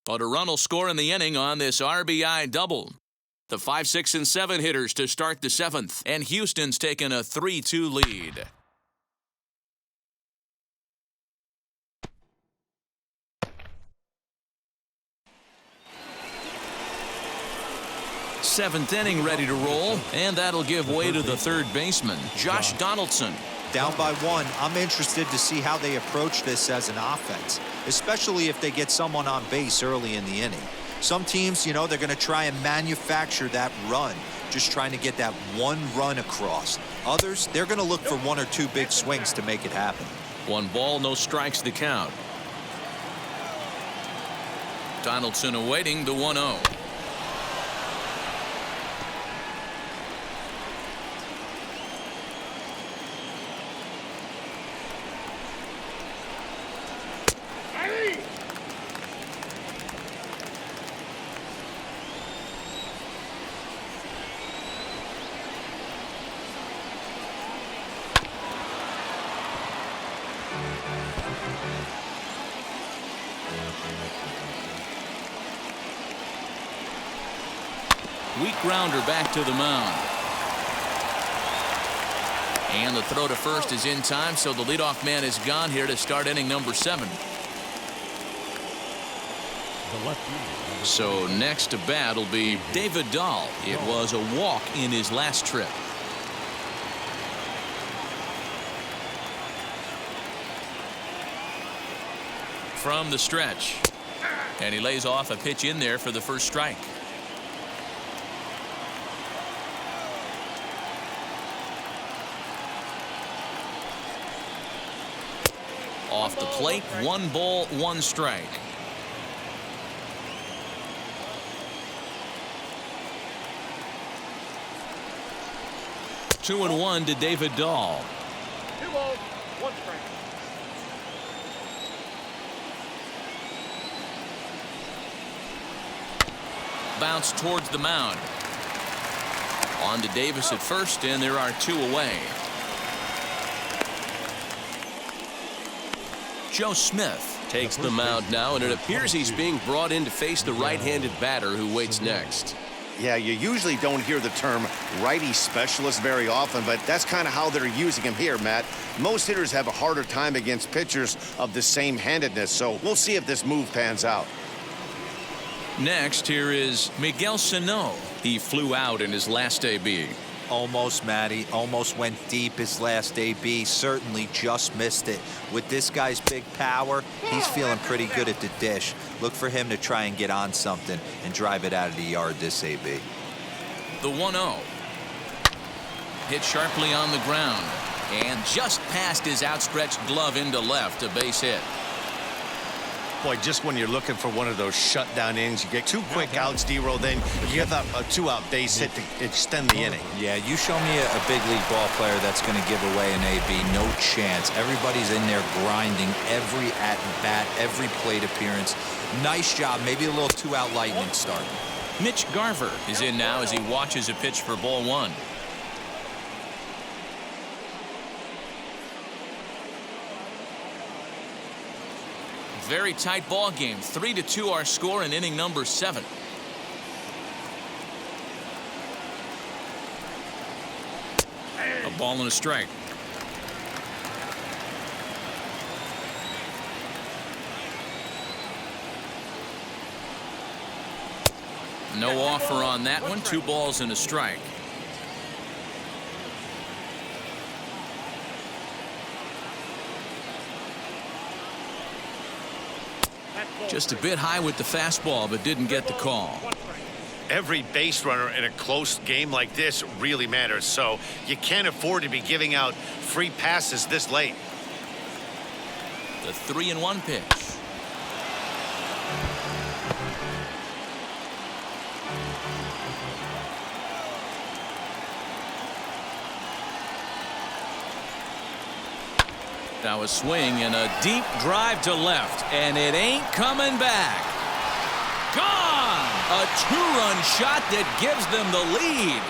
But a run will score in the inning on this RBI double. The 5, 6, and 7 hitters to start the 7th, and Houston's taken a 3-2 lead. Seventh inning ready to roll, and that'll give way to the third baseman, Josh Donaldson. Down by 1, I'm interested to see how they approach this as an offense, especially if they get someone on base early in the inning. Some teams, you know, they're going to try and manufacture that run, just trying to get that 1 run across. Others, they're going to look for 1 or 2 big swings to make it happen. 1 ball, no strikes the count. Donaldson awaiting the 1-0. Weak grounder back to the mound. And the throw to first is in time, so the leadoff man is gone here to start inning number 7. So next to bat will be David Dahl. It was a walk in his last trip. From the stretch. And he lays off a pitch in there for the first strike. Off the plate, 1 ball, 1 strike. Two and 1 to David Dahl. 2 balls, 1 strike. Bounce towards the mound. On to Davis at first, and there are 2 away. Joe Smith takes the mound now, and it appears he's being brought in to face the right-handed batter who waits next. Yeah, you usually don't hear the term righty specialist very often, but that's kind of how they're using him here, Matt. Most hitters have a harder time against pitchers of the same handedness, so we'll see if this move pans out. Next, here is Miguel Cino. He flew out in his last AB. Almost, Matty. Almost went deep his last AB. Certainly just missed it. With this guy's big power, he's feeling pretty good at the dish. Look for him to try and get on something and drive it out of the yard this AB. The 1-0. Hit sharply on the ground. And just past his outstretched glove into left, a base hit. Boy, just when you're looking for one of those shutdown innings, you get 2 quick outs, D-roll, then you give up a 2-out base hit to extend the inning. Yeah, you show me a big league ball player that's going to give away an AB. No chance. Everybody's in there grinding every at-bat, every plate appearance. Nice job. Maybe a little 2-out lightning start. Mitch Garver is in now as he watches a pitch for ball 1. Very tight ball game. 3-2 our score in inning number 7. A ball and a strike. No offer on that one. 2 balls and a strike. Just a bit high with the fastball, but didn't get the call. Every base runner in a close game like this really matters, so you can't afford to be giving out free passes this late. The 3-1 pitch. Now a swing and a deep drive to left, and it ain't coming back. Gone! A 2-run shot that gives them the lead.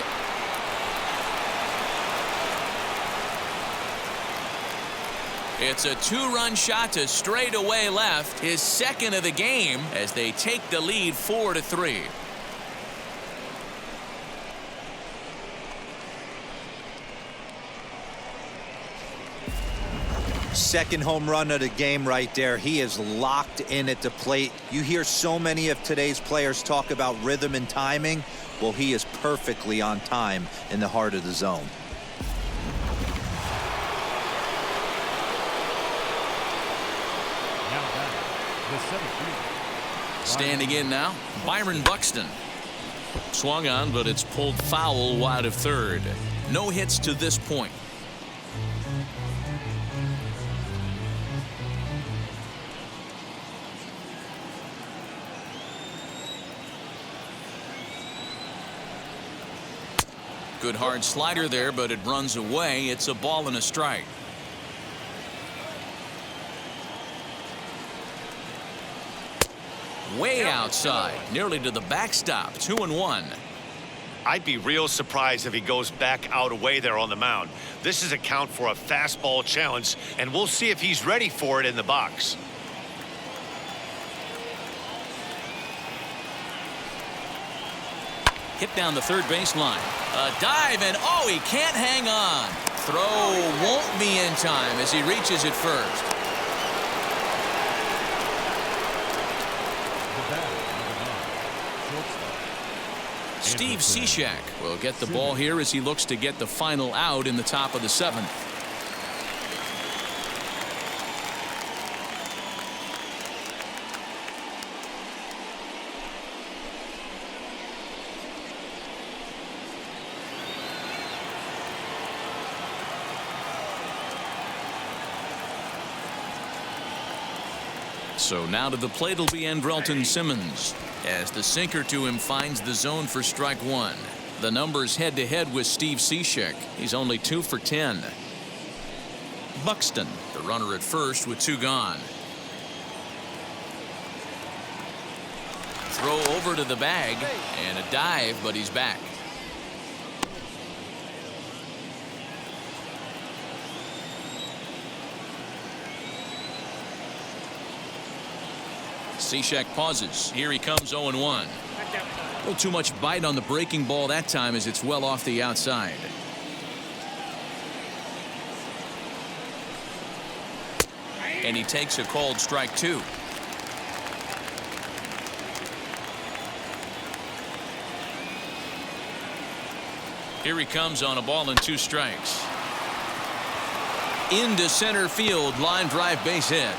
It's a 2-run shot to straightaway left, his second of the game, as they take the lead 4-3. Second home run of the game right there. He is locked in at the plate. You hear so many of today's players talk about rhythm and timing. Well, he is perfectly on time in the heart of the zone. Now back, the 7th. Standing in now, Byron Buxton. Swung on, but it's pulled foul wide of third. No hits to this point. Good hard slider there, but it runs away. It's a ball and a strike. Way outside, nearly to the backstop. 2-1. I'd be real surprised if he goes back out away there on the mound. This is a count for a fastball challenge, and we'll see if he's ready for it in the box. Hit down the third baseline. A dive, and oh, he can't hang on. Throw won't be in time as he reaches it first. Steve Cishek will get the ball here as he looks to get the final out in the top of the 7th. So now to the plate will be Andrelton Simmons as the sinker to him finds the zone for strike 1. The numbers head to head with Steve Cishek. He's only 2 for 10. Buxton, the runner at first with 2 gone. Throw over to the bag and a dive, but he's back. Cishek pauses. Here he comes 0-1. A little too much bite on the breaking ball that time as it's well off the outside. And he takes a called strike 2. Here he comes on a ball and 2 strikes. Into center field, line drive base hit.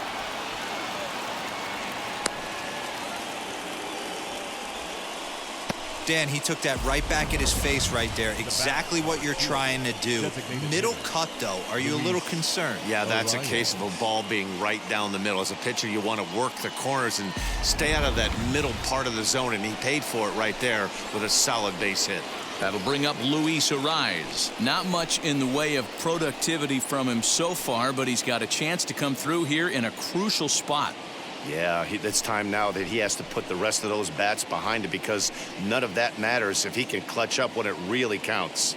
Dan, he took that right back at his face right there. Exactly what you're trying to do. Middle cut, though. Are you a little concerned? Yeah, that's a case of a ball being right down the middle. As a pitcher, you want to work the corners and stay out of that middle part of the zone, and he paid for it right there with a solid base hit. That'll bring up Luis Ariz. Not much in the way of productivity from him so far, but he's got a chance to come through here in a crucial spot. Yeah, it's time now that he has to put the rest of those bats behind it, because none of that matters if he can clutch up when it really counts.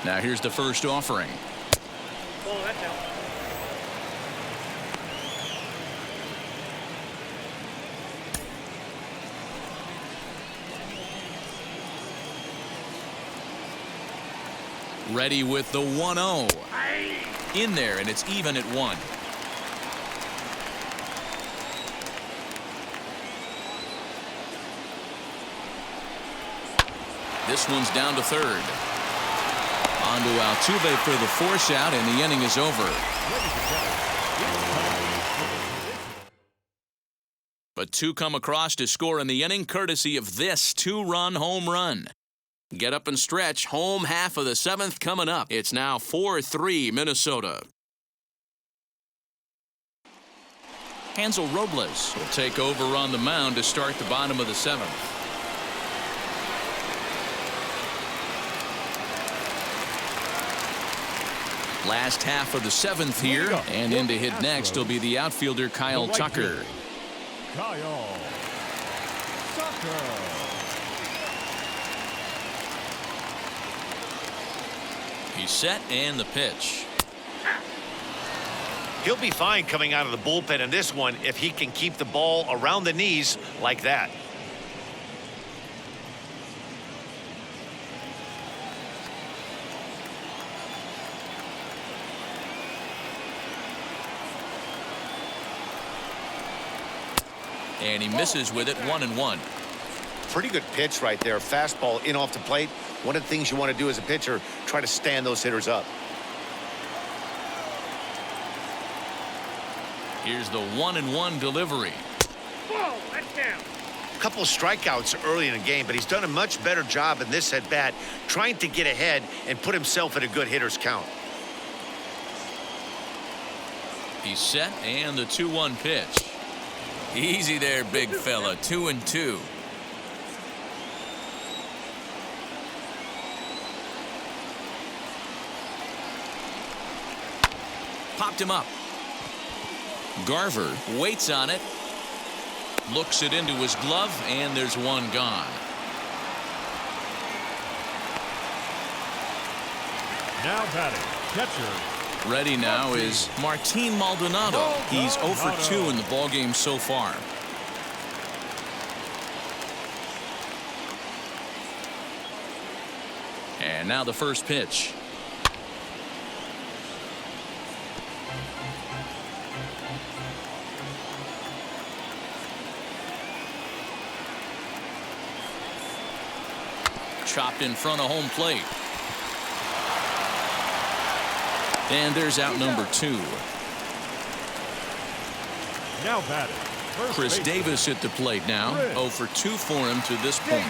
Now here's the first offering. Oh, that's out. Ready with the 1-0. In there, and it's even at 1. This one's down to third. On to Altuve for the force out, and the inning is over. But 2 come across to score in the inning, courtesy of this 2-run home run. Get up and stretch. Home half of the 7th coming up. It's now 4-3 Minnesota. Hansel Robles will take over on the mound to start the bottom of the 7th. Last half of the 7th here, and in to hit next will be the outfielder Kyle Tucker. Kyle Tucker. He's set, and the pitch. He'll be fine coming out of the bullpen in this one if he can keep the ball around the knees like that. And he misses with it, 1-1. Pretty good pitch right there. Fastball in off the plate. One of the things you want to do as a pitcher, try to stand those hitters up. Here's the 1-1 delivery. Whoa, that's down. A couple of strikeouts early in the game, but he's done a much better job in this at bat, trying to get ahead and put himself at a good hitter's count. He's set, and the 2-1 pitch. Easy there, big fella. 2-2. Popped him up. Garver waits on it. Looks it into his glove, and there's one gone. Now batting, catcher. Ready now is Martine Maldonado. He's 0 for 2 in the ballgame so far. And now the first pitch. Chopped in front of home plate. And there's out number 2. Now batting, Chris Davis at the plate now. 0 for 2 for him to this point.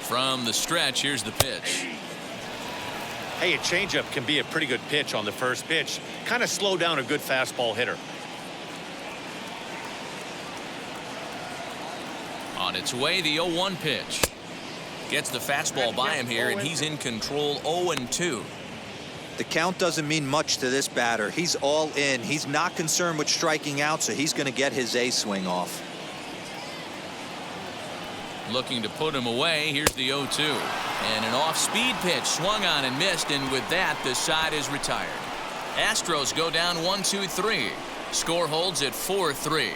From the stretch, here's the pitch. Hey, a changeup can be a pretty good pitch on the first pitch. Kind of slow down a good fastball hitter. On its way, the 0-1 pitch. Gets the fastball by him here, and he's in control. 0-2. The count doesn't mean much to this batter. He's all in. He's not concerned with striking out, so he's going to get his A swing off. Looking to put him away. Here's the 0-2. And an off-speed pitch swung on and missed, and with that, the side is retired. Astros go down 1-2-3. Score holds at 4-3.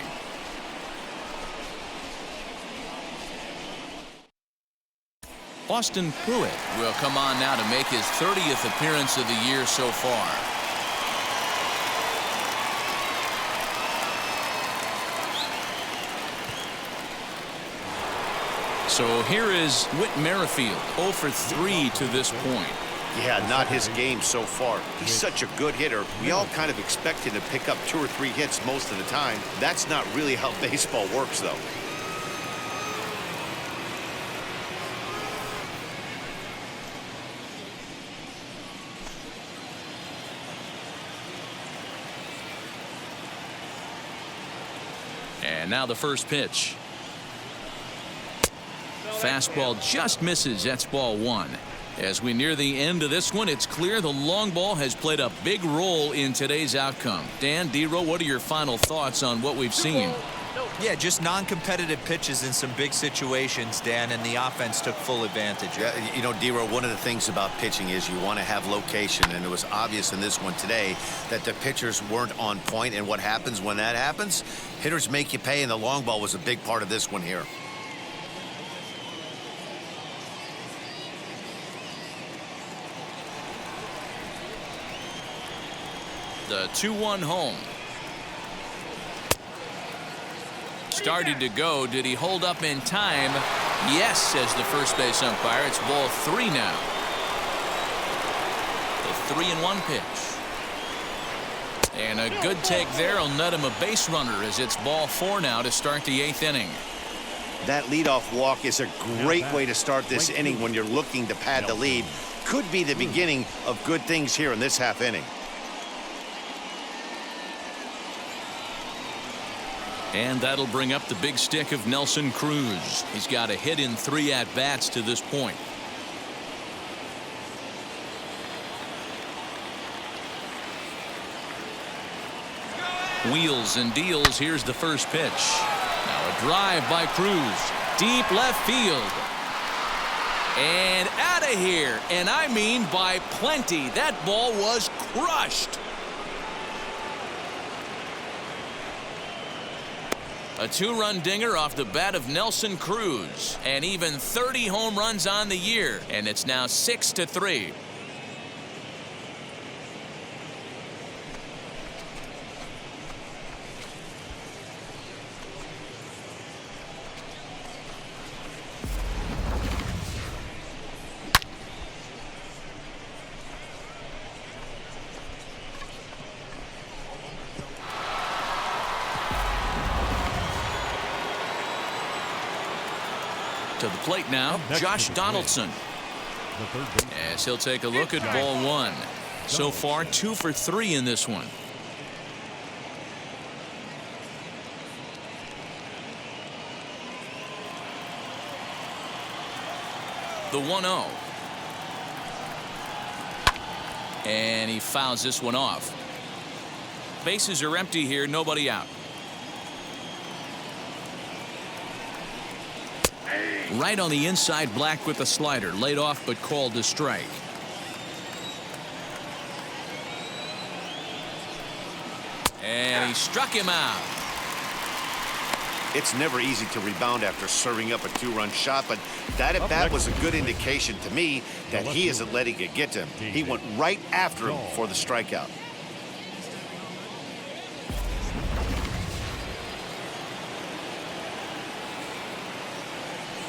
Austin Pruitt will come on now to make his 30th appearance of the year so far. So here is Whit Merrifield, 0 for 3 to this point. Yeah, not his game so far. He's such a good hitter. We all kind of expect him to pick up 2 or 3 hits most of the time. That's not really how baseball works, though. And now the first pitch. Fastball just misses. That's ball 1. As we near the end of this one, it's clear the long ball has played a big role in today's outcome. Dan, D-Row, what are your final thoughts on what we've seen? Yeah, just non-competitive pitches in some big situations, Dan, and the offense took full advantage. Yeah, you know, D-Row, one of the things about pitching is you want to have location, and it was obvious in this one today that the pitchers weren't on point, and what happens when that happens? Hitters make you pay, and the long ball was a big part of this one here. The 2-1 home. Started to go. Did he hold up in time? Yes, says the first base umpire. It's ball 3 now. The 3-1 pitch. And a good take there will net him a base runner as it's ball 4 now to start the 8th inning. That leadoff walk is a great way to start this inning when you're looking to pad the lead. Could be the beginning of good things here in this half inning. And that'll bring up the big stick of Nelson Cruz. He's got a hit in 3 at-bats to this point. Wheels and deals. Here's the first pitch. Now a drive by Cruz. Deep left field. And out of here. And I mean by plenty. That ball was crushed. A 2-run dinger off the bat of Nelson Cruz, and even 30 home runs on the year, and it's now 6-3. To the plate now, Josh Donaldson. As he'll take a look at ball 1. So far, 2 for 3 in this one. The 1-0. And he fouls this one off. Bases are empty here, nobody out. Right on the inside, Black with a slider, laid off but called a strike. And he struck him out. It's never easy to rebound after serving up a 2-run shot, but that at bat was a good indication to me that he isn't letting it get to him. He went right after him for the strikeout.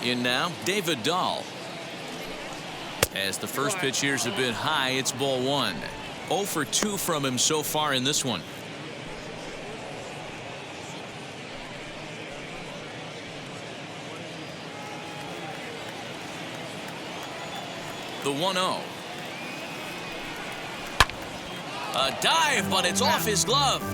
In now, David Dahl. As the first pitch here's a bit high, it's ball 1. 0 for 2 from him so far in this one. The 1-0. A dive, but it's off his glove.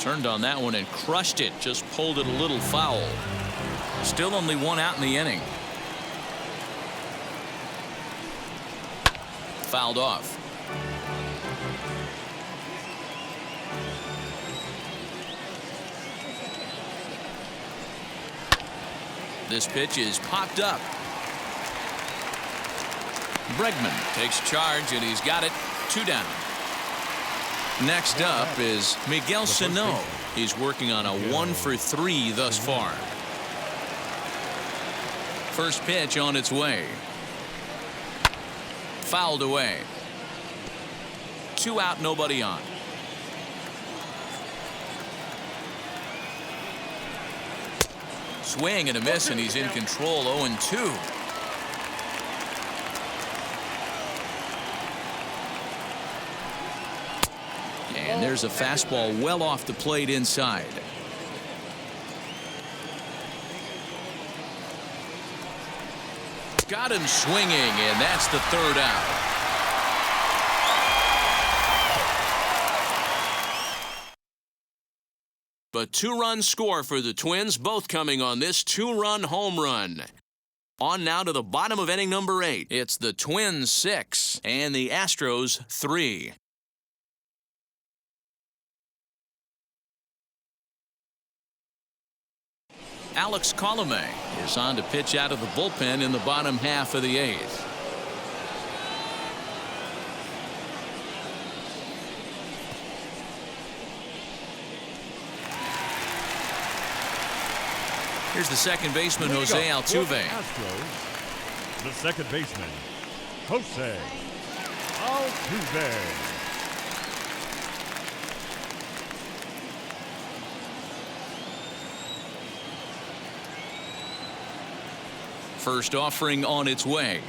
Turned on that one and crushed it. Just pulled it a little foul. Still only 1 out in the inning. Fouled off. This pitch is popped up. Bregman takes charge, and he's got it. 2 down. Next up is Miguel Cino. He's working on a 1-for-3 thus far. First pitch on its way. Fouled away. 2 out, nobody on. Swing and a miss, and he's in control. 0-2. And there's a fastball well off the plate inside. Got him swinging, and that's the 3rd out. But 2-run score for the Twins, both coming on this 2-run home run. On now to the bottom of inning number 8. It's the Twins 6 and the Astros 3. Alex Coleman is on to pitch out of the bullpen in the bottom half of the 8th. Here's the second baseman, Jose Altuve. Astros, the second baseman, Jose Altuve. First offering on its way.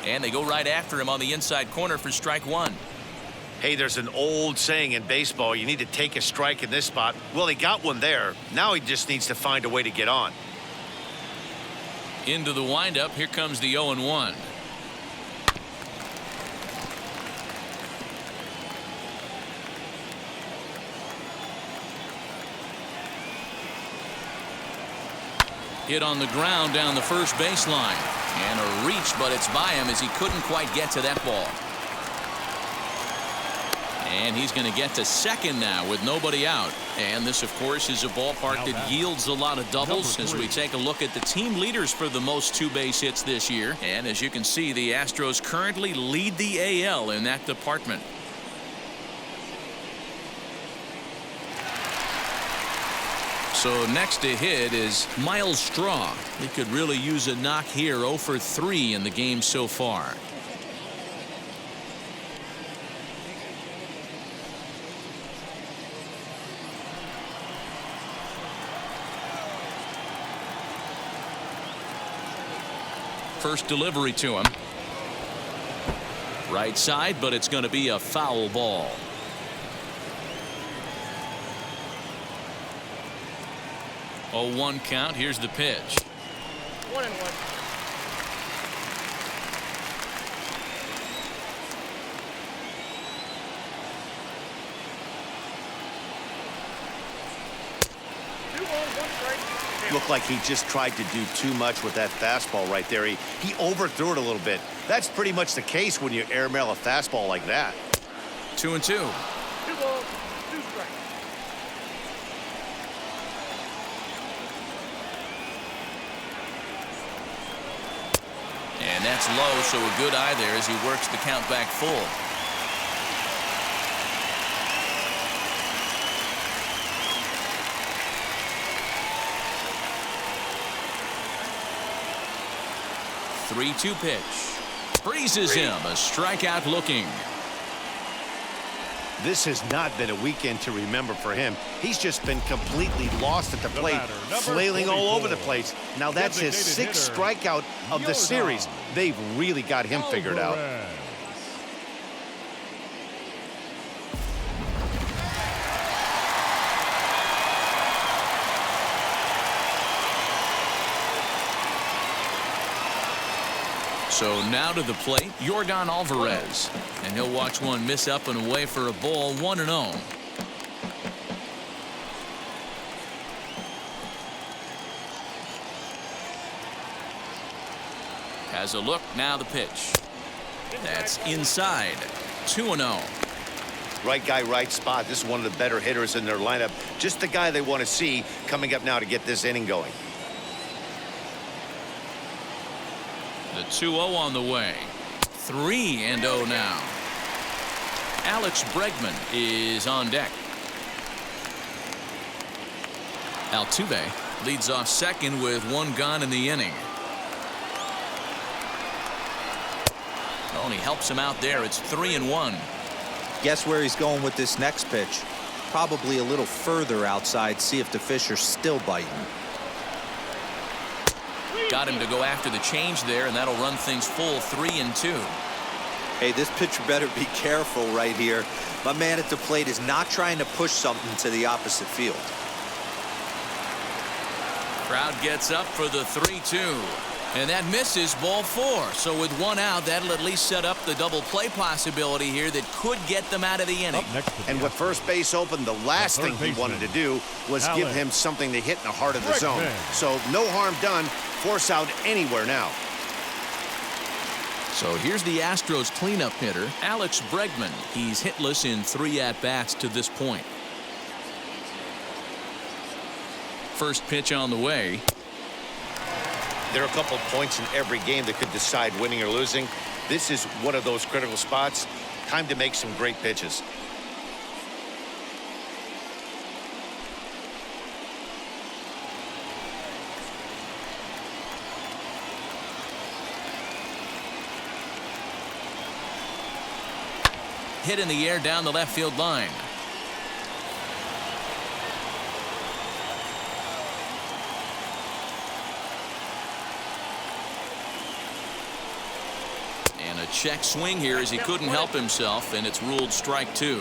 And they go right after him on the inside corner for strike 1. Hey, there's an old saying in baseball, you need to take a strike in this spot. Well, he got one there. Now he just needs to find a way to get on. Into the windup. Here comes the 0-1. Hit on the ground down the first baseline. And a reach, but it's by him as he couldn't quite get to that ball. And he's going to get to second now with nobody out. And this, of course, is a ballpark that yields a lot of doubles as we take a look at the team leaders for the most 2-base hits this year. And as you can see, the Astros currently lead the AL in that department. So next to hit is Miles Straw. He could really use a knock here. 0-for-3 in the game so far. First delivery to him. Right side, but it's going to be a foul ball. 0-1 count. Here's the pitch. 1-1. Looked like he just tried to do too much with that fastball right there. He overthrew it a little bit. That's pretty much the case when you airmail a fastball like that. 2-2. 2 balls, 2 strikes. And that's low, so a good eye there as he works the count back full. Three-two pitch. Breezes him. A strikeout looking. This has not been a weekend to remember for him. He's just been completely lost at the plate, flailing all over the place. Now that's his 6th strikeout of the series. They've really got him figured out. So now to the plate, Yordan Alvarez. And he'll watch one miss up and away for a ball. 1-0. Has a look. Now the pitch. That's inside. 2-0. Right guy, right spot. This is one of the better hitters in their lineup. Just the guy they want to see coming up now to get this inning going. The 2-0 on the way. 3-0 now. Alex Bregman is on deck. Altuve leads off second with one gone in the inning. Oh, and he helps him out there. It's 3-1. Guess where he's going with this next pitch? Probably a little further outside. See if the fish are still biting. Got him to go after the change there, and that'll run things full 3-2. Hey, this pitcher better be careful right here. My man at the plate is not trying to push something to the opposite field. Crowd gets up for the 3-2. And that misses, ball 4. So with one out, that'll at least set up the double play possibility here that could get them out of the inning. And with first base open, the last thing he wanted to do was give him something to hit in the heart of the zone. So no harm done. Force out anywhere now. So here's the Astros cleanup hitter, Alex Bregman. He's hitless in 3 at-bats to this point. First pitch on the way. There are a couple of points in every game that could decide winning or losing. This is one of those critical spots. Time to make some great pitches. Hit in the air down the left field line. And a check swing here as he couldn't help himself, and it's ruled strike 2.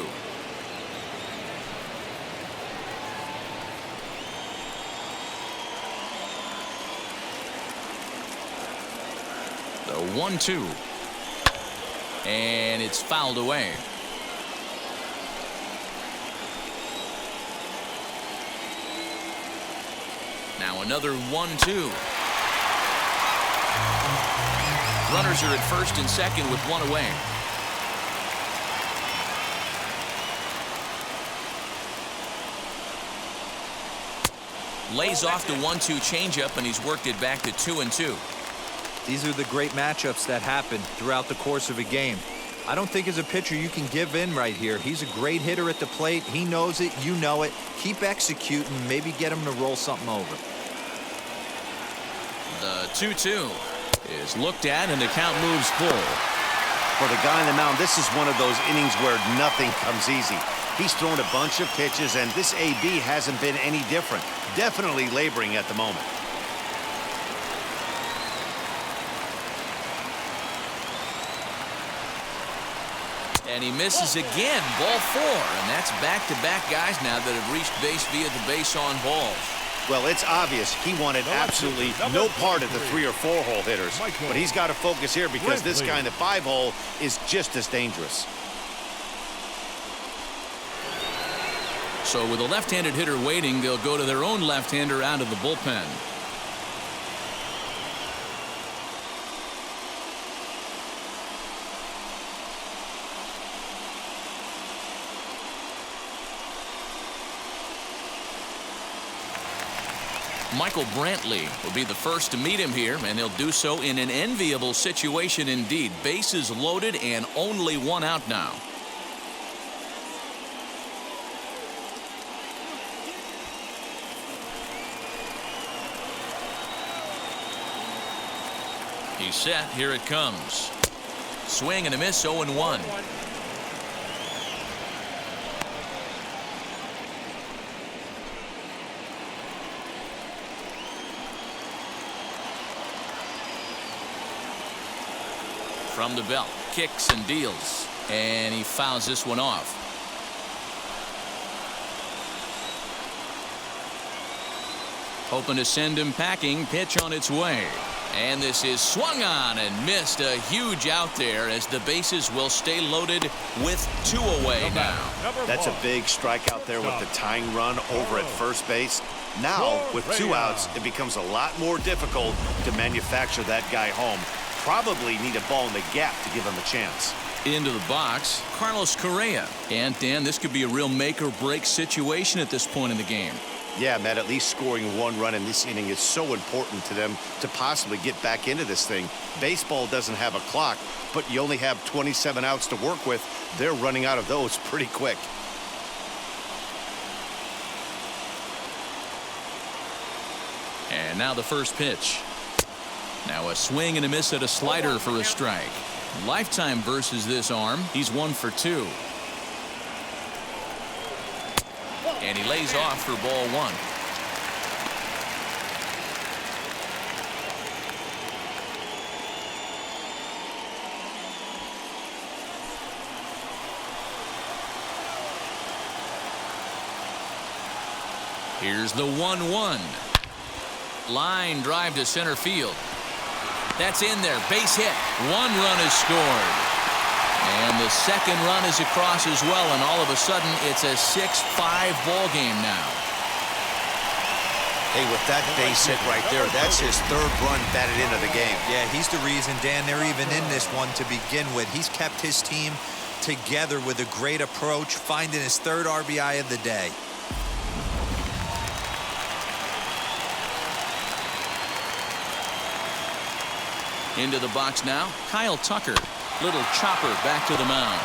The 1-2. And it's fouled away. Now another 1-2. Runners are at first and second with one away. Lays off the 1-2 changeup, and he's worked it back to 2-2. These are the great matchups that happen throughout the course of a game. I don't think as a pitcher you can give in right here. He's a great hitter at the plate. He knows it. You know it. Keep executing. Maybe get him to roll something over. The 2-2 is looked at, and the count moves full. For the guy on the mound, this is one of those innings where nothing comes easy. He's thrown a bunch of pitches, and this AB hasn't been any different. Definitely laboring at the moment. And he misses again, ball 4, and that's back-to-back guys now that have reached base via the base on balls. Well, it's obvious he wanted absolutely no part of the 3 or 4 hole hitters, but he's got to focus here because this guy in the 5 hole is just as dangerous. So with a left-handed hitter waiting, they'll go to their own left-hander out of the bullpen. Michael Brantley will be the first to meet him here, and he'll do so in an enviable situation indeed. Bases loaded and only one out now. He's set. Here it comes. Swing and a miss, 0-1. From the belt, kicks and deals, and he fouls this one off. Hoping to send him packing. Pitch on its way, and this is swung on and missed. A huge out there as the bases will stay loaded with 2 away now. That's a big strikeout there with the tying run over at first base. Now with 2 outs, it becomes a lot more difficult to manufacture that guy home. Probably need a ball in the gap to give him a chance. Into the box, Carlos Correa. And Dan, this could be a real make or break situation at this point in the game. Yeah, Matt, at least scoring one run in this inning is so important to them to possibly get back into this thing. Baseball doesn't have a clock, but you only have 27 outs to work with. They're running out of those pretty quick. And now the first pitch. Now a swing and a miss at a slider for a strike. Lifetime versus this arm. He's 1 for 2. And he lays off for ball 1. Here's the 1-1. Line drive to center field. That's in there. Base hit. 1 run is scored. And the second run is across as well. And all of a sudden, it's a 6-5 ball game now. Hey, with that base hit right there, that's his 3rd run batted into the game. Yeah, he's the reason, Dan, they're even in this one to begin with. He's kept his team together with a great approach, finding his 3rd RBI of the day. Into the box now, Kyle Tucker. Little chopper back to the mound.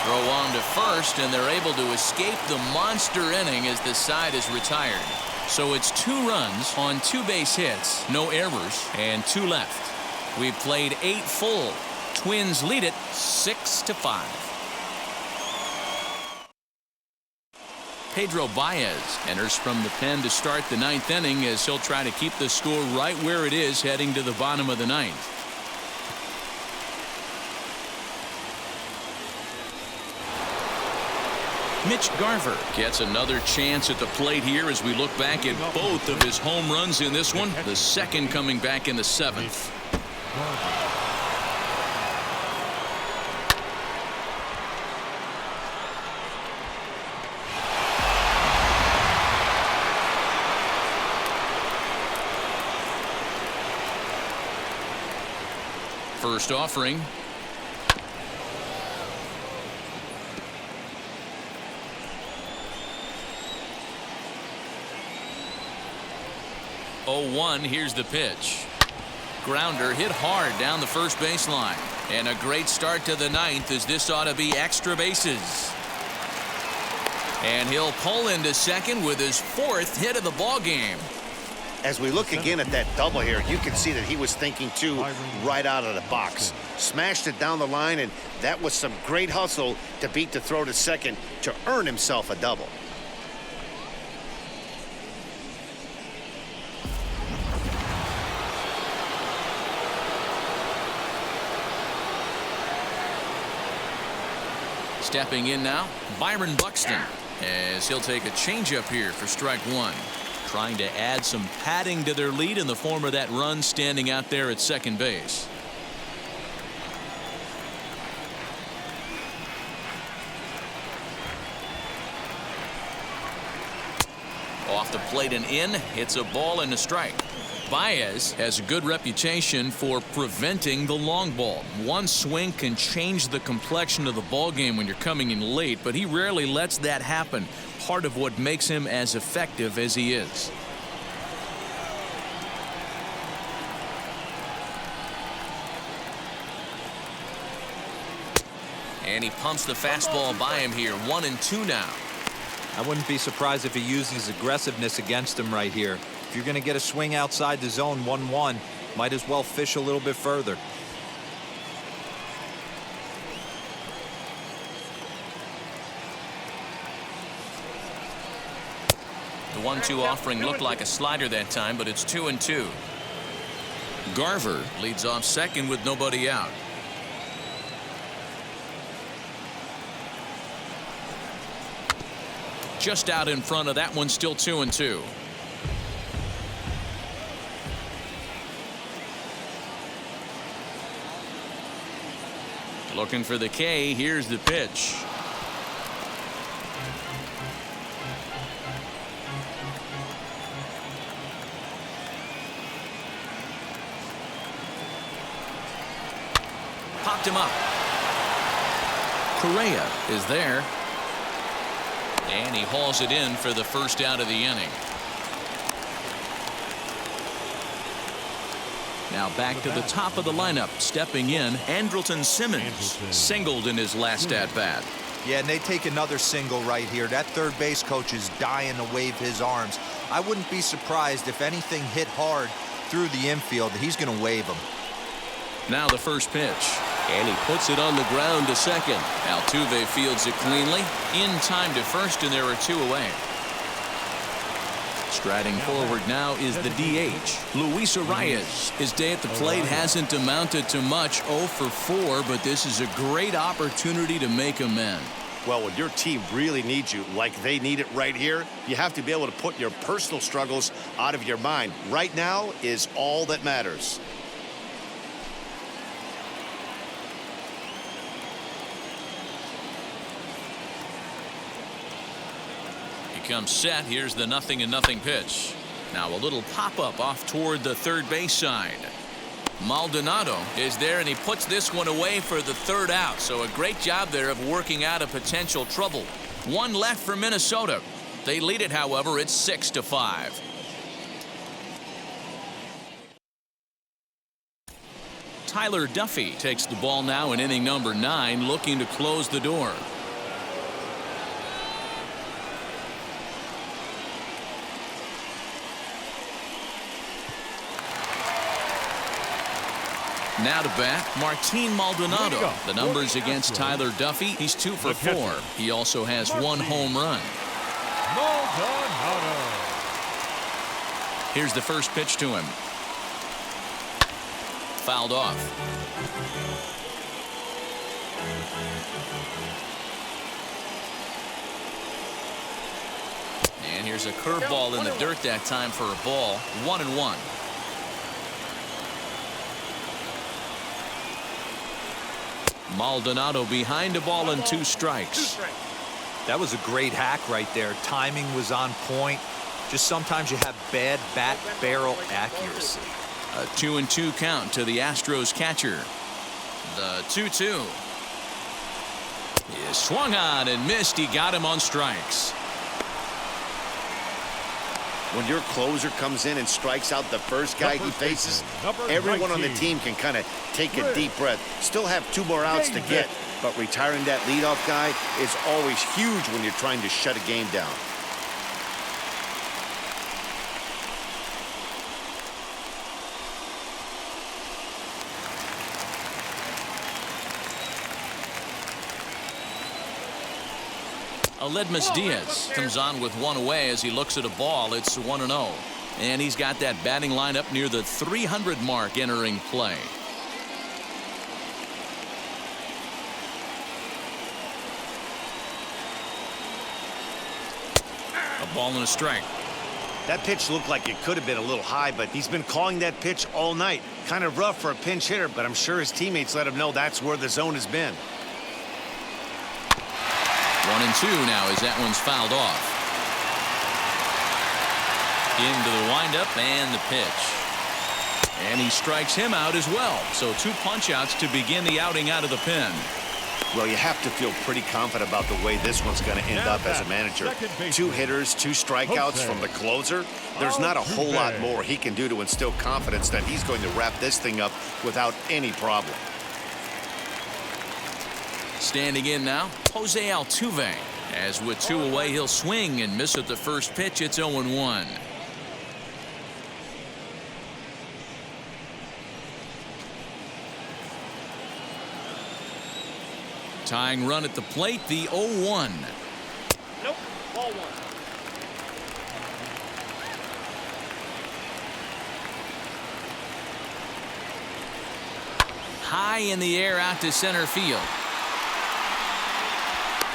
Throw on to first, and they're able to escape the monster inning as the side is retired. So it's 2 runs on 2 base hits, no errors, and 2 left. We've played 8 full. Twins lead it 6-5. Pedro Baez enters from the pen to start the 9th inning as he'll try to keep the score right where it is heading to the bottom of the 9th. Mitch Garver gets another chance at the plate here as we look back at both of his home runs in this one. The second coming back in the 7th. First offering. Oh, 1. Here's the pitch. Grounder hit hard down the first baseline. And a great start to the 9th as this ought to be extra bases. And he'll pull into second with his 4th hit of the ball game. As we look again at that double here, you can see that he was thinking too right out of the box. Smashed it down the line, and that was some great hustle to beat the throw to second to earn himself a double. Stepping in now, Byron Buxton, as he'll take a changeup here for strike 1. Trying to add some padding to their lead in the form of that run standing out there at second base. Off the plate and in. It's a ball and a strike. Baez has a good reputation for preventing the long ball. One swing can change the complexion of the ball game when you're coming in late, but he rarely lets that happen. Part of what makes him as effective as he is. And he pumps the fastball by him here. 1-2 now. I wouldn't be surprised if he used his aggressiveness against him right here. If you're going to get a swing outside the zone 1-1, might as well fish a little bit further. The 1-2 offering looked like a slider that time, but it's 2-2. Garver leads off second with nobody out. Just out in front of that one, still 2-2. Looking for the K. Here's the pitch. Popped him up. Correa is there. And he hauls it in for the first out of the inning. Now back to the top of the lineup. Stepping in, Andrelton Simmons singled in his last at-bat. Yeah, and they take another single right here. That third base coach is dying to wave his arms. I wouldn't be surprised if anything hit hard through the infield. He's going to wave them. Now the first pitch. And he puts it on the ground to second. Altuve fields it cleanly. In time to first, and there are two away. Striding forward now is the DH, Luis Arias. His day at the plate hasn't amounted to much, 0 for 4, but this is a great opportunity to make amends. Well, when your team really needs you, like they need it right here, you have to be able to put your personal struggles out of your mind. Right now is all that matters. Comes set. Here's the 0-0 pitch. Now a little pop-up off toward the third base side. Maldonado is there, and he puts this one away for the third out. So a great job there of working out a potential trouble. One left for Minnesota. They lead it, however. It's 6-5. Tyler Duffy takes the ball now in inning number 9, looking to close the door. Now to bat, Martine Maldonado. The numbers against Tyler Duffy, he's 2 for 4. He also has 1 home run. Maldonado. Here's the first pitch to him. Fouled off. And here's a curveball in the dirt that time for a ball. 1-1. Maldonado behind a ball and 2 strikes. That was a great hack right there. Timing was on point. Just sometimes you have bad bat barrel accuracy. A 2-2 count to the Astros catcher. The 2-2. He swung on and missed. He got him on strikes. When your closer comes in and strikes out the first guy he faces, everyone on the team can kind of take a deep breath. Still have 2 more outs to get, but retiring that leadoff guy is always huge when you're trying to shut a game down. Aledmus Diaz comes on with 1 away as he looks at a ball. It's 1-0. And he's got that batting line up near the 300 mark entering play. A ball and a strike. That pitch looked like it could have been a little high, but he's been calling that pitch all night. Kind of rough for a pinch hitter, but I'm sure his teammates let him know that's where the zone has been. 1-2 now as that one's fouled off. Into the windup and the pitch. And he strikes him out as well. So 2 punch-outs to begin the outing out of the pen. Well, you have to feel pretty confident about the way this one's going to end up as a manager. 2 hitters, 2 strikeouts from the closer. There's not a whole lot more he can do to instill confidence that he's going to wrap this thing up without any problem. Standing in now, Jose Altuve. As with 2 away, he'll swing and miss at the first pitch. It's 0-1. Tying run at the plate, the 0-1. Nope, ball 1. High in the air out to center field.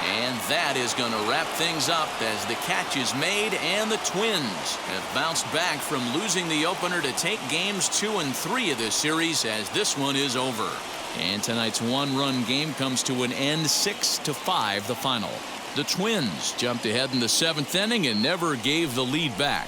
And that is going to wrap things up as the catch is made, and the Twins have bounced back from losing the opener to take games 2 and 3 of this series as this one is over. And tonight's 1-run game comes to an end, 6-5 the final. The Twins jumped ahead in the 7th inning and never gave the lead back.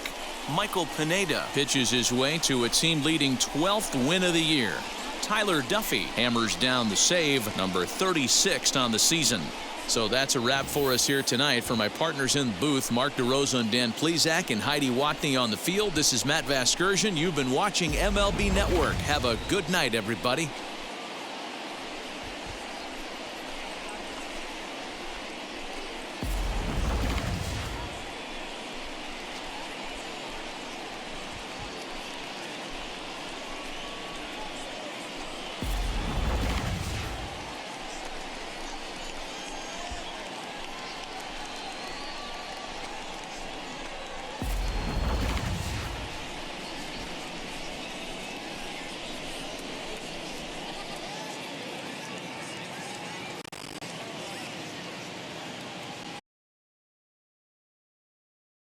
Michael Pineda pitches his way to a team-leading 12th win of the year. Tyler Duffy hammers down the save, number 36 on the season. So that's a wrap for us here tonight. For my partners in the booth, Mark DeRosa and Dan Plesac and Heidi Watney on the field, this is Matt Vasgersian. You've been watching MLB Network. Have a good night, everybody.